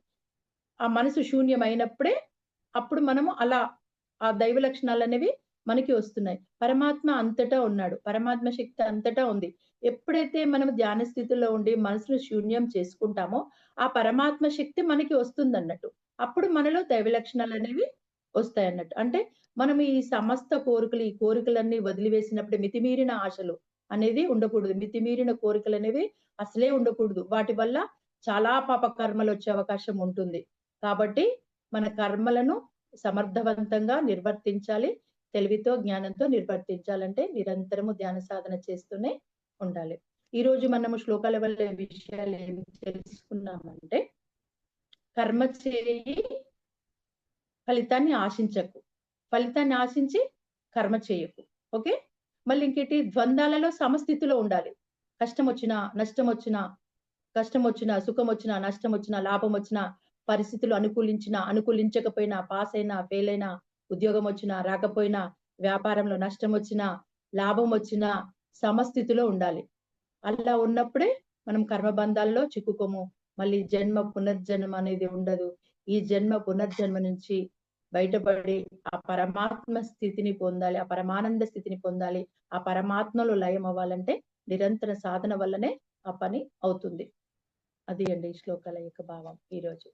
B: ఆ మనసు శూన్యమైనప్పుడే అప్పుడు మనము అలా ఆ దైవ లక్షణాలనేవి మనకి వస్తున్నాయి. పరమాత్మ అంతటా ఉన్నాడు. పరమాత్మ శక్తి అంతటా ఉంది. ఎప్పుడైతే మనం ధ్యాన స్థితిలో ఉండి మనసును శూన్యం చేసుకుంటామో, ఆ పరమాత్మ శక్తి మనకి వస్తుందన్నట్టు. అప్పుడు మనలో దైవ లక్షణాలనేవి వస్తాయన్నట్టు. అంటే మనం ఈ సమస్త కోరికలు, ఈ కోరికలన్నీ వదిలివేసినప్పుడు మితిమీరిన ఆశలు అనేది ఉండకూడదు. మితిమీరిన కోరికలనేవి అసలే ఉండకూడదు. వాటి వల్ల చాలా పాప కర్మలొచ్చే అవకాశం ఉంటుంది. కాబట్టి మన కర్మలను సమర్థవంతంగా నిర్వర్తించాలి. తెలివితో, జ్ఞానంతో నిర్వర్తించాలంటే నిరంతరము ధ్యాన సాధన చేస్తూనే ఉండాలి. ఈరోజు మనము శ్లోకాల వల్ల విషయాలు ఏం తెలుసుకున్నామంటే, కర్మ చేయి ఫలితాన్ని ఆశించకు. ఫలితాన్ని ఆశించి కర్మ చేయకు. ఓకే. మళ్ళీ ఇంకేంటి ద్వంద్వాలలో సమస్థితిలో ఉండాలి. కష్టమొచ్చినా, నష్టమొచ్చినా, కష్టమొచ్చినా, సుఖమొచ్చినా, నష్టమొచ్చినా, లాభమొచ్చినా, పరిస్థితులు అనుకూలించినా, అనుకూలించకపోయినా, పాస్ అయినా, ఫెయిల్ అయినా, ఉద్యోగం వచ్చినా, రాకపోయినా, వ్యాపారంలో నష్టమొచ్చినా, లాభమొచ్చినా సమస్థితిలో ఉండాలి. అలా ఉన్నప్పుడే మనం కర్మబంధాల్లో చిక్కుకోము. మళ్ళీ జన్మ పునర్జన్మ అనేది ఉండదు. ఈ జన్మ పునర్జన్మ నుంచి బయటపడి ఆ పరమాత్మ స్థితిని పొందాలి. ఆ పరమానంద స్థితిని పొందాలి. ఆ పరమాత్మలో లయం అవ్వాలంటే నిరంతర సాధన వల్లనే ఆ పని అవుతుంది. అది అండి ఈ శ్లోకాల యొక్క భావం ఈరోజు.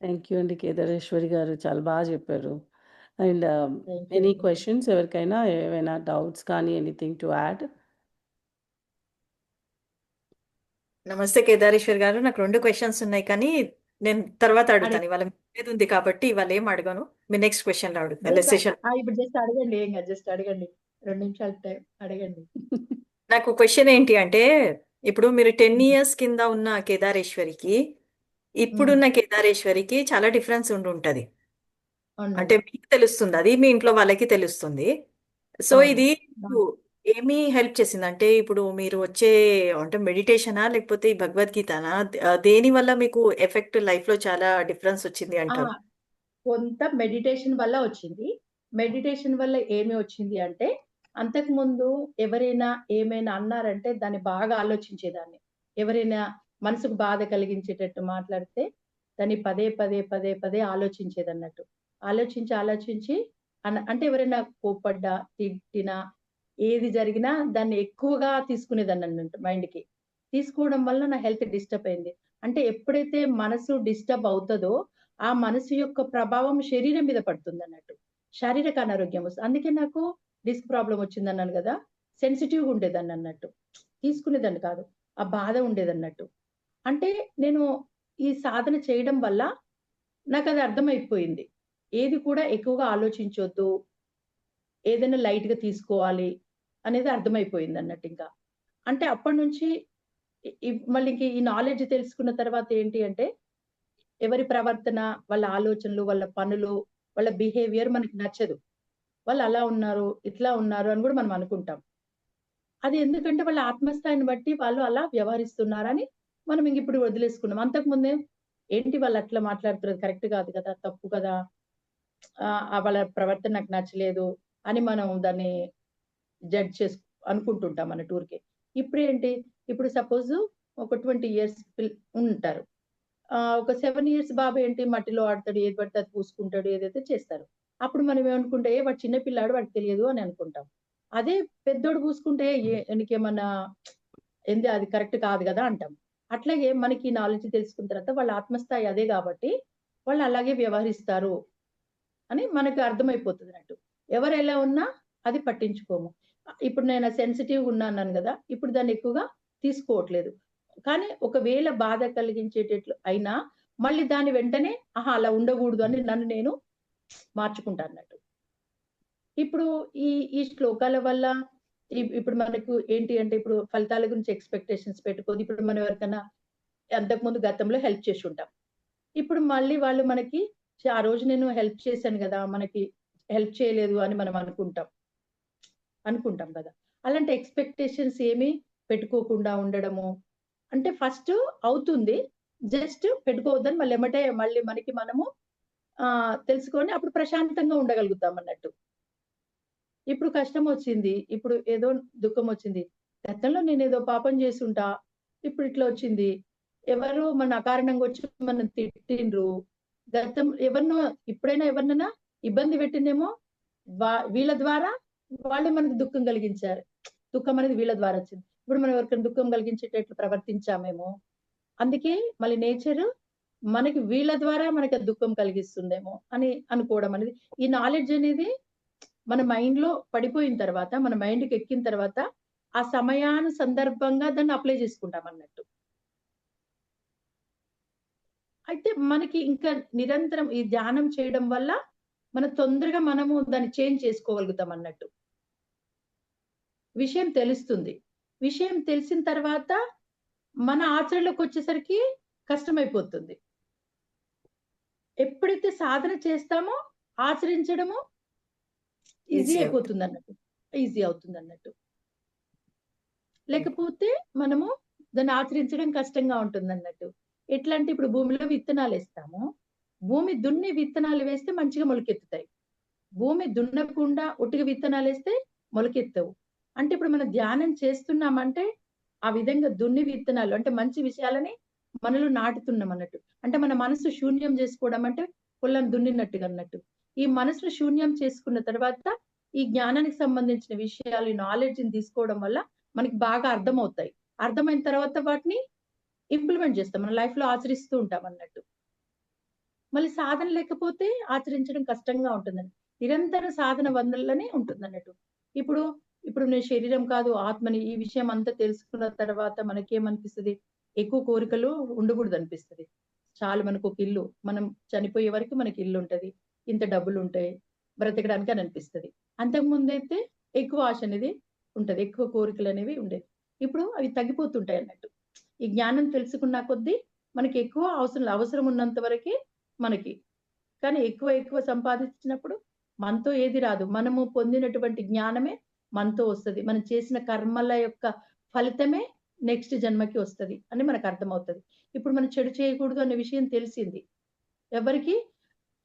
A: థ్యాంక్ యూ అండి కేదారేశ్వరి గారు. చాలా బాగా చెప్పారు. అండ్
B: థ్యాంక్ యూ
A: ఎనీ
B: అండి.
A: క్వెషన్స్ ఎవరికైనా ఏమైనా డౌట్స్ కానీ ఎనీథింగ్ టు యాడ్?
C: నమస్తే కేదారేశ్వర్ గారు. నాకు 2 క్వెషన్స్ ఉన్నాయి కానీ నేను తర్వాత అడుగుతాను. ఇవాళ మీద ఉంది కాబట్టి ఇవాళ ఏం అడగను. మీ నెక్స్ట్ క్వెషన్‌లో అడుగుతాను. సెషన్
B: ఇప్పుడు జస్ట్ అడగండి. ఏం కాదు. జస్ట్ అడగండి. 2 నిమిషాలు టైం అడగండి.
C: నాకు క్వెషన్ ఏంటి అంటే, ఇప్పుడు మీరు 10 ఇయర్స్ కింద ఉన్న కేదారేశ్వరికి, ఇప్పుడున్న కేదారేశ్వరికి చాలా డిఫరెన్స్ ఉండుంటది. అంటే
B: అవునండి.
C: మీకు తెలుస్తుంది. అది మీ ఇంట్లో వాళ్ళకి తెలుస్తుంది. సో,
B: అవును.
C: ఇది మీకు ఏమి హెల్ప్ చేసింది? అంటే ఇప్పుడు మీరు వచ్చే అంటే మెడిటేషనా? లేకపోతే ఈ భగవద్గీతనా? దేని వల్ల మీకు ఎఫెక్ట్ లైఫ్‌లో చాలా డిఫరెన్స్ వచ్చింది
B: ఆ!
C: అంటారు?
B: కొంత మెడిటేషన్ వల్ల వచ్చింది. మెడిటేషన్ వల్ల ఏమి వచ్చింది అంటే, అంతకుముందు ఎవరైనా ఏమైనా అన్నారంటే దాన్ని బాగా ఆలోచించేదాన్ని. ఎవరైనా మనసుకు బాధ కలిగించేటట్టు మాట్లాడితే దాన్ని పదే, పదే, పదే, పదే ఆలోచించేదన్నట్టు. ఆలోచించి అంటే ఎవరైనా కోప్పడ్డా, తిట్టినా, ఏది జరిగినా దాన్ని ఎక్కువగా తీసుకునేదాన్నన్నట్టు మైండ్‌కి. తీసుకోవడం వల్ల నా హెల్త్ డిస్టర్బ్ అయింది. అంటే ఎప్పుడైతే మనసు డిస్టర్బ్ అవుతదో ఆ మనసు యొక్క ప్రభావం శరీరం మీద పడుతుందన్నట్టు. శారీరక అనారోగ్యం వస్తుంది. అందుకే నాకు డిస్క్ ప్రాబ్లమ్ వచ్చిందన్నాను గదా! సెన్సిటివ్‌గా ఉండేదాన్నన్నట్టు. తీసుకునేదాన్ని కాదు. ఆ బాధ ఉండేదన్నట్టు. అంటే నేను ఈ సాధన చేయడం వల్ల నాకది అర్థమైపోయింది. ఏది కూడా ఎక్కువగా ఆలోచించొద్దు. ఏదైనా లైట్‌గా తీసుకోవాలి అనేది అర్థమైపోయిందన్నట్టింకా. అంటే అప్పటినుంచి మళ్ళీ ఇంక ఈ నాలెడ్జ్ తెలుసుకున్న తర్వాత ఏంటి అంటే ఎవరి ప్రవర్తన, వాళ్ళ ఆలోచనలు, వాళ్ళ పనులు, వాళ్ళ బిహేవియర్ మనకి నచ్చదు. వాళ్ళు అలా ఉన్నారు, ఇట్లా ఉన్నారు అని గూడా మనం అనుకుంటాం. అది ఎందుకంటే వాళ్ళ ఆత్మస్థాయిని బట్టి వాళ్ళు అలా వ్యవహరిస్తున్నారని మనం ఇంక ఇప్పుడు వదిలేసుకున్నాం. అంతకుముందే ఏంటి వాళ్ళు అట్లా మాట్లాడుతున్నారు, కరెక్ట్ కాదు కదా, తప్పు కదా, వాళ్ళ ప్రవర్తన నాకు నచ్చలేదు అని మనం దాన్ని జడ్జ్ చేసు అనుకుంటుంటాం మన టూర్‌కి. ఇప్పుడేంటి, ఇప్పుడు సపోజ్ ఒక 20 ఇయర్స్ ఉంటారు. ఒక 7 ఇయర్స్ బాబు ఏంటి మట్టిలో ఆడతాడు, ఏది పడితే అది పూసుకుంటాడు, ఏదైతే చేస్తారు. అప్పుడు మనం ఏమనుకుంటే, "ఏ వాడు చిన్న పిల్లాడు వాడికి తెలియదు" అని అనుకుంటాం. అదే పెద్దోడు పూసుకుంటే, నీకేమన్నా ఏంది అది కరెక్ట్ కాదు గదా అంటాం. అట్లాగే మనకి నాలెడ్జ్ తెలుసుకున్న తర్వాత వాళ్ళ ఆత్మస్థాయి అదే గాబట్టి, వాళ్ళు అలాగే వ్యవహరిస్తారు అని మనకు అర్థమైపోతుందన్నట్టు. ఎవరెలా ఉన్నా అది పట్టించుకోము. ఇప్పుడు నేను సెన్సిటివ్‌గా ఉన్నానన్నాను గదా! ఇప్పుడు దాన్ని ఎక్కువగా తీసుకోవట్లేదు. కానీ ఒకవేళ బాధ కలిగించేటట్లు అయినా, మళ్ళీ దాన్ని వెంటనే ఆహా! అలా ఉండగూడదు అని నన్ను నేను మార్చుకుంటానన్నట్టు. ఇప్పుడు ఈ ఈ శ్లోకాల వల్ల ఇప్పుడు మనకు ఏంటి అంటే, ఇప్పుడు ఫలితాల గురించి ఎక్స్‌పెక్టేషన్స్ పెట్టుకొని, ఇప్పుడు మనం ఎవరికన్నా అంతకుముందు గతంలో హెల్ప్ చేసుంటాం. ఇప్పుడు మళ్ళీ వాళ్ళు మనకి ఆ రోజు నేను హెల్ప్ చేశాను గదా! మనకి హెల్ప్ చేయలేదు అని మనం అనుకుంటాం కదా! అలాంటి ఎక్స్‌పెక్టేషన్స్ ఏమి పెట్టుకోకుండా ఉండడము. అంటే ఫస్ట్ అవుతుంది. జస్ట్ పెట్టుకోవద్దని మళ్ళీ మనకి మనము తెలుసుకొని అప్పుడు ప్రశాంతంగా ఉండగలుగుతామన్నట్టు. ఇప్పుడు కష్టమొచ్చింది. ఇప్పుడు ఏదో దుఃఖమొచ్చింది. గతంలో నేనేదో పాపం చేసుంటా. ఇప్పుడు ఇట్లా వచ్చింది. ఎవరో మన అకారణంగా వచ్చి మనల్ని తిట్టిండ్రు. ఎవరినో ఇప్పుడైనా ఎవరినైనా ఇబ్బంది పెట్టిందేమో వీళ్ళ ద్వారా వాళ్ళే మనకు దుఃఖం కలిగించారు. దుఃఖం అనేది వీళ్ళ ద్వారా వచ్చింది. ఇప్పుడు మనం ఎవరికైనా దుఃఖం కలిగించేటట్లు ప్రవర్తించామేమో. అందుకే మళ్ళీ నేచరు మనకి వీళ్ళ ద్వారా మనకి ఆ దుఃఖం కలిగిస్తుందేమో అని అనుకోవడం అనేది, ఈ నాలెడ్జ్ అనేది మన మైండ్‌లో పడిపోయిన తర్వాత, మన మైండ్‌కి ఎక్కిన తర్వాత, ఆ సందర్భంగా దాన్ని అప్లై చేసుకుంటామన్నట్టు. అయితే మనకి ఇంకా నిరంతరం ఈ ధ్యానం చేయడం వల్ల, తొందరగా మనము దాన్ని చేంజ్ చేసుకోగలుగుతామన్నట్టు. విషయం తెలుస్తుంది. విషయం తెలిసిన తర్వాత, మన ఆచరణలోకొచ్చేసరికి కష్టమైపోతుంది. ఎప్పుడైతే సాధన చేస్తామో, ఆచరించడము ఈజీ
C: ఈజీ అవుతుంది.
B: అయిపోతుందన్నట్టు. ఈజీ అవుతుందన్నట్టు. లేకపోతే మనము దాన్ని ఆచరించడం కష్టంగా ఉంటుందన్నట్టు. ఎట్లా అంటే ఇప్పుడు భూమిలో విత్తనాలేస్తాము. భూమి దున్ని విత్తనాలు వేస్తే మంచిగా మొలకెత్తుతాయి. భూమి దున్నకుండా ఒట్టిగా విత్తనాలేస్తే మొలకెత్తవు. అంటే ఇప్పుడు మనం ధ్యానం చేస్తున్నామంటే, ఆ విధంగా దున్ని విత్తనాలు అంటే మంచి విషయాలని మనలో నాటుతున్నామన్నట్టు. అంటే మన మనసు శూన్యం చేసుకోవడం అంటే పొలం దున్నినట్టుగా అన్నట్టు. ఈ మనసును శూన్యం చేసుకున్న తర్వాత, ఈ జ్ఞానానికి సంబంధించిన విషయాలు, ఈ నాలెడ్జ్‌ని తీసుకోవడం వల్ల మనకి బాగా అర్థమవుతాయి. అర్థమైన తర్వాత వాటిని ఇంప్లిమెంట్ చేస్తాం. మన లైఫ్‌లో ఆచరిస్తూ ఉంటామన్నట్టు. మళ్ళీ సాధన లేకపోతే ఆచరించడం కష్టంగా ఉంటుందండి. నిరంతర సాధన వల్లనే ఉంటుందన్నట్టు. ఇప్పుడు, ఇప్పుడు నేను శరీరం కాదు ఆత్మని ఈ విషయం అంతా తెలుసుకున్న తర్వాత మనకేమనిపిస్తది? ఎక్కువ కోరికలు ఉండకూడదనిపిస్తది. చాలు మనకొక ఇల్లు. మనం చనిపోయే వరకు మనకి ఇల్లుంటది. ఇంత డబ్బులుంటాయి. బ్రతకడానికి అని అనిపిస్తది. అంతకుముందైతే ఎక్కువ ఆశ అనేది ఉంటది. ఎక్కువ కోరికలనేవి ఉండేవి. ఇప్పుడు అవి తగ్గిపోతుంటాయన్నట్టు. ఈ జ్ఞానం తెలుసుకున్న కొద్దీ మనకి ఎక్కువ అవసరం ఉన్నంత వరకే మనకి. కానీ ఎక్కువ సంపాదించినప్పుడు మనతో ఏది రాదు. మనము పొందినటువంటి జ్ఞానమే మనతో వస్తది. మనం చేసిన కర్మల యొక్క ఫలితమే నెక్స్ట్ జన్మకి వస్తది అని మనకర్థమవుతది. ఇప్పుడు మనం చెడు చేయకూడదు అనే విషయం తెలిసింది. ఎవరికీ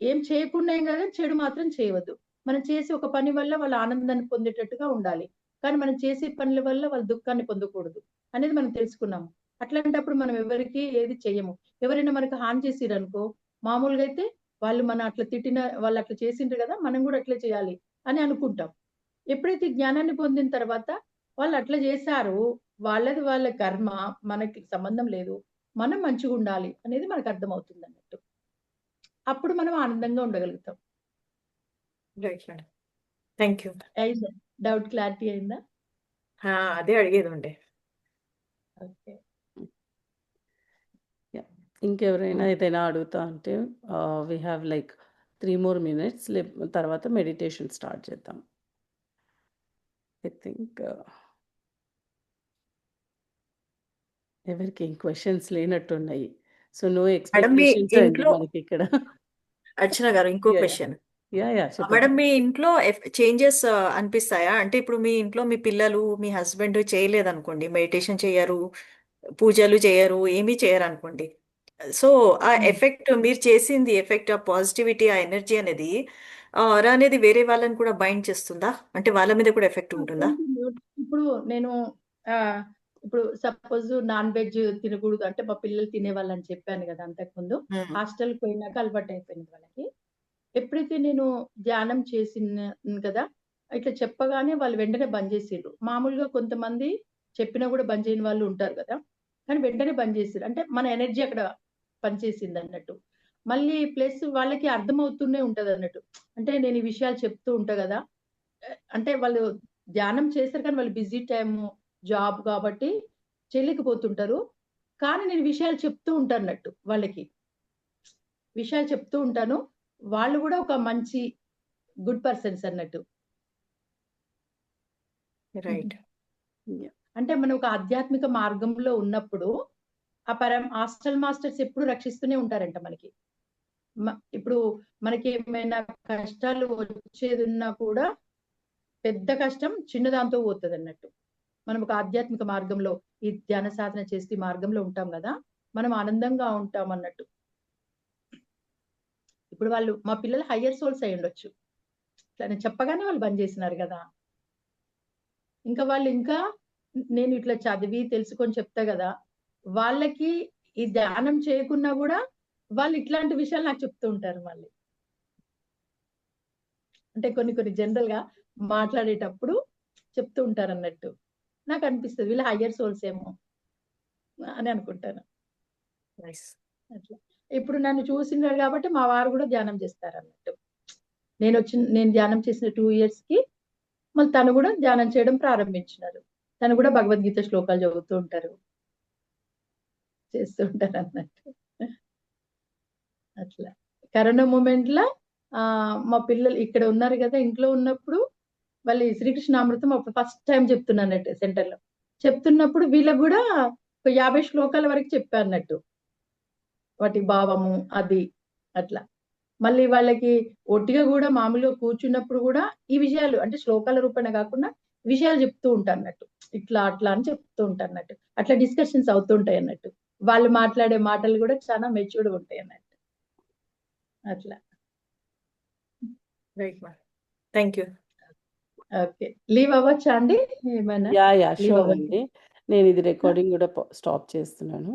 B: ఏం చేయకుండా ఏం కాదు గానీ చెడు మాత్రం చేయవద్దు. మనం చేసే ఒక పని వల్ల వాళ్ళు ఆనందాన్ని పొందేటట్టుగా ఉండాలి. కానీ మనం చేసే పనుల వల్ల వాళ్ళు దుఃఖాన్ని పొందకూడదు అనేది మనం తెలుసుకున్నాము. అట్లాంటప్పుడు మనం ఎవరికీ ఏది చెయ్యము. ఎవరైనా మనకు హాని చేసిరనుకో, మామూలుగా అయితే వాళ్ళు అట్లా చేసిండ్రు గదా! మనం గూడా అట్లే చేయాలి అని అనుకుంటాం. ఎప్పుడైతే జ్ఞానాన్ని పొందిన తర్వాత వాళ్ళు అట్లా చేశారు. వాళ్ళది వాళ్ళ కర్మ. మనకి సంబంధం లేదు. మనం మంచిగుండాలి అనేది మనకర్థమవుతుందన్నట్టు. అప్పుడు మనం ఆనందంగా ఉండగలుగుతాం.
C: Right madam. Thank you.
B: అయిందా? డౌట్ క్లారిటీ అయిందా?
C: అదే అడిగేది ఉండే.
B: ఓకే.
A: యాహ్! ఇంకెవరైనా ఏదైనా అడుగుతా అంటే we have like 3 more minutes తర్వాత మెడిటేషన్ స్టార్ట్ చేద్దాం. ఐ థింక్ ఎవరికేం క్వెషన్స్ లేనట్టున్నాయి. సో, నో
C: మేడం మీ
A: ఎక్స్‌పెక్టేషన్స్ అండి
C: ఇంట్లో
A: మనకిక్కడ.
C: అర్చన గారు ఇంకో
A: యాహ్! యాహ్!
C: క్వెషన్.
A: చెప్పండి.
C: మేడం, మీ ఇంట్లో చేంజెస్ అనిపిస్తాయా? అంటే ఇప్పుడు మీ ఇంట్లో మీ పిల్లలు, మీ హస్బెండ్ చేయలేదనుకోండి, మెడిటేషన్ చేయరు, పూజలు చేయరు, ఏమీ చేయరు అనుకోండి. సో ఆ ఎఫెక్ట్, మీరు చేసింది ఎఫెక్ట్, ఆ పాజిటివిటీ, ఆ ఎనర్జీ అనేది, ఆ aura అనేది వేరే వాళ్ళని కూడా బైండ్ చేస్తుందా? అంటే వాళ్ళ మీద కూడా ఎఫెక్ట్ ఉంటుందా?
B: ఉంటుంది. ఇప్పుడు నేను ఆ, ఇప్పుడు సపోజ్ నాన్ వెజ్ తినకూడదు అంటే మా పిల్లలు తినేవాళ్ళని చెప్పాను కదా అంతకుముందు.
C: మ్మ్.
B: హాస్టల్కి పోయినాక అలవాటు అయిపోయింది వాళ్ళకి. ఎప్పుడైతే నేను ధ్యానం చేసిన కదా, ఇట్లా చెప్పగానే వాళ్ళు వెంటనే బంద్ చేసిర్రు. మామూలుగా కొంతమంది చెప్పినా కూడా బంద్ చేయని వాళ్ళు ఉంటారు కదా, కానీ వెంటనే బంద్ చేసిర్రు. అంటే మన ఎనర్జీ అక్కడ పనిచేసింది అన్నట్టు. మళ్ళీ ప్లస్ వాళ్ళకి అర్థమవుతూనే ఉంటది అన్నట్టు. అంటే నేను ఈ విషయాలు చెప్తూ ఉంటా కదా, అంటే వాళ్ళు ధ్యానం చేస్తారు కానీ వాళ్ళు బిజీ టైము, జాబ్ కాబట్టి చేయలేకపోతుంటారు. కానీ నేను విషయాలు చెప్తూ ఉంటానన్నట్టు వాళ్ళకి. విషయాలు చెప్తూ ఉంటాను. వాళ్ళు కూడా ఒక మంచి గుడ్ పర్సన్స్ అన్నట్టు.
C: రైట్.
B: అంటే మనం ఒక ఆధ్యాత్మిక మార్గంలో ఉన్నప్పుడు హాస్టల్ మాస్టర్స్ ఎప్పుడు రక్షిస్తూనే ఉంటారంట మనకి. ఇప్పుడు మనకి ఏమైనా కష్టాలు వచ్చేది ఉన్నా కూడా పెద్ద కష్టం చిన్నదాంతో పోతుంది అన్నట్టు. మనం ఒక ఆధ్యాత్మిక మార్గంలో ఈ ధ్యాన సాధన చేసి ఈ మార్గంలో ఉంటాం కదా, మనం ఆనందంగా ఉంటాం అన్నట్టు. ఇప్పుడు వాళ్ళు మా పిల్లలు హయ్యర్ సోల్స్ అయి ఉండొచ్చు, ఇట్లా నేను చెప్పగానే వాళ్ళు బంద్ చేసినారు కదా. ఇంకా వాళ్ళు ఇంకా నేను ఇట్లా చదివి తెలుసుకొని చెప్తా కదా, వాళ్ళకి ఈ ధ్యానం చేయకున్నా కూడా వాళ్ళు ఇట్లాంటి విషయాలు నాకు చెప్తూ ఉంటారు మళ్ళీ. అంటే కొన్ని కొన్ని జనరల్ గా మాట్లాడేటప్పుడు చెప్తూ ఉంటారు అన్నట్టు. నాకు అనిపిస్తుంది వీళ్ళు హయ్యర్ సోల్స్ ఏమో అని అనుకుంటాను.
C: నైస్.
B: అట్లా ఇప్పుడు నన్ను చూసినారు కాబట్టి మా వారు కూడా ధ్యానం చేస్తారు అన్నట్టు. నేను ధ్యానం చేసిన 2 years కి మళ్ళీ తను కూడా ధ్యానం చేయడం ప్రారంభించినారు. తను కూడా భగవద్గీత శ్లోకాలు చదువుతూ ఉంటారు, చేస్తూ ఉంటారు అన్నట్టు. అట్లా కరోనా మూమెంట్ లో మా పిల్లలు ఇక్కడ ఉన్నారు కదా, ఇంట్లో ఉన్నప్పుడు వాళ్ళు శ్రీకృష్ణామృతం అప్పుడు ఫస్ట్ టైం చెప్తున్నానట్టు సెంటర్ లో చెప్తున్నప్పుడు వీళ్ళకి కూడా ఒక 50 శ్లోకాల వరకు చెప్పా అన్నట్టు, వాటి భావము అది అట్లా. మళ్ళీ వాళ్ళకి ఒట్టిగా కూడా మామూలుగా కూర్చున్నప్పుడు కూడా ఈ విషయాలు అంటే శ్లోకాల రూపేణ కాకుండా విషయాలు చెప్తూ ఉంటారు అన్నట్టు. ఇట్లా అట్లా అని చెప్తూ ఉంటారు అన్నట్టు. అట్లా డిస్కషన్స్ అవుతూ ఉంటాయి అన్నట్టు. వాళ్ళు మాట్లాడే మాటలు కూడా చాలా మెచ్యూర్డ్ ఉంటాయి అన్నట్టు. అట్లా.
C: Right ma'am, thank you.
B: Okay, leave అవ్వచ్చా అండి? ఏమైనా లీవ్
A: షూర్
B: అవ్వచ్చు.
A: అండి. నేను ఇది రికార్డింగ్ కూడా స్టాప్ చేస్తున్నాను.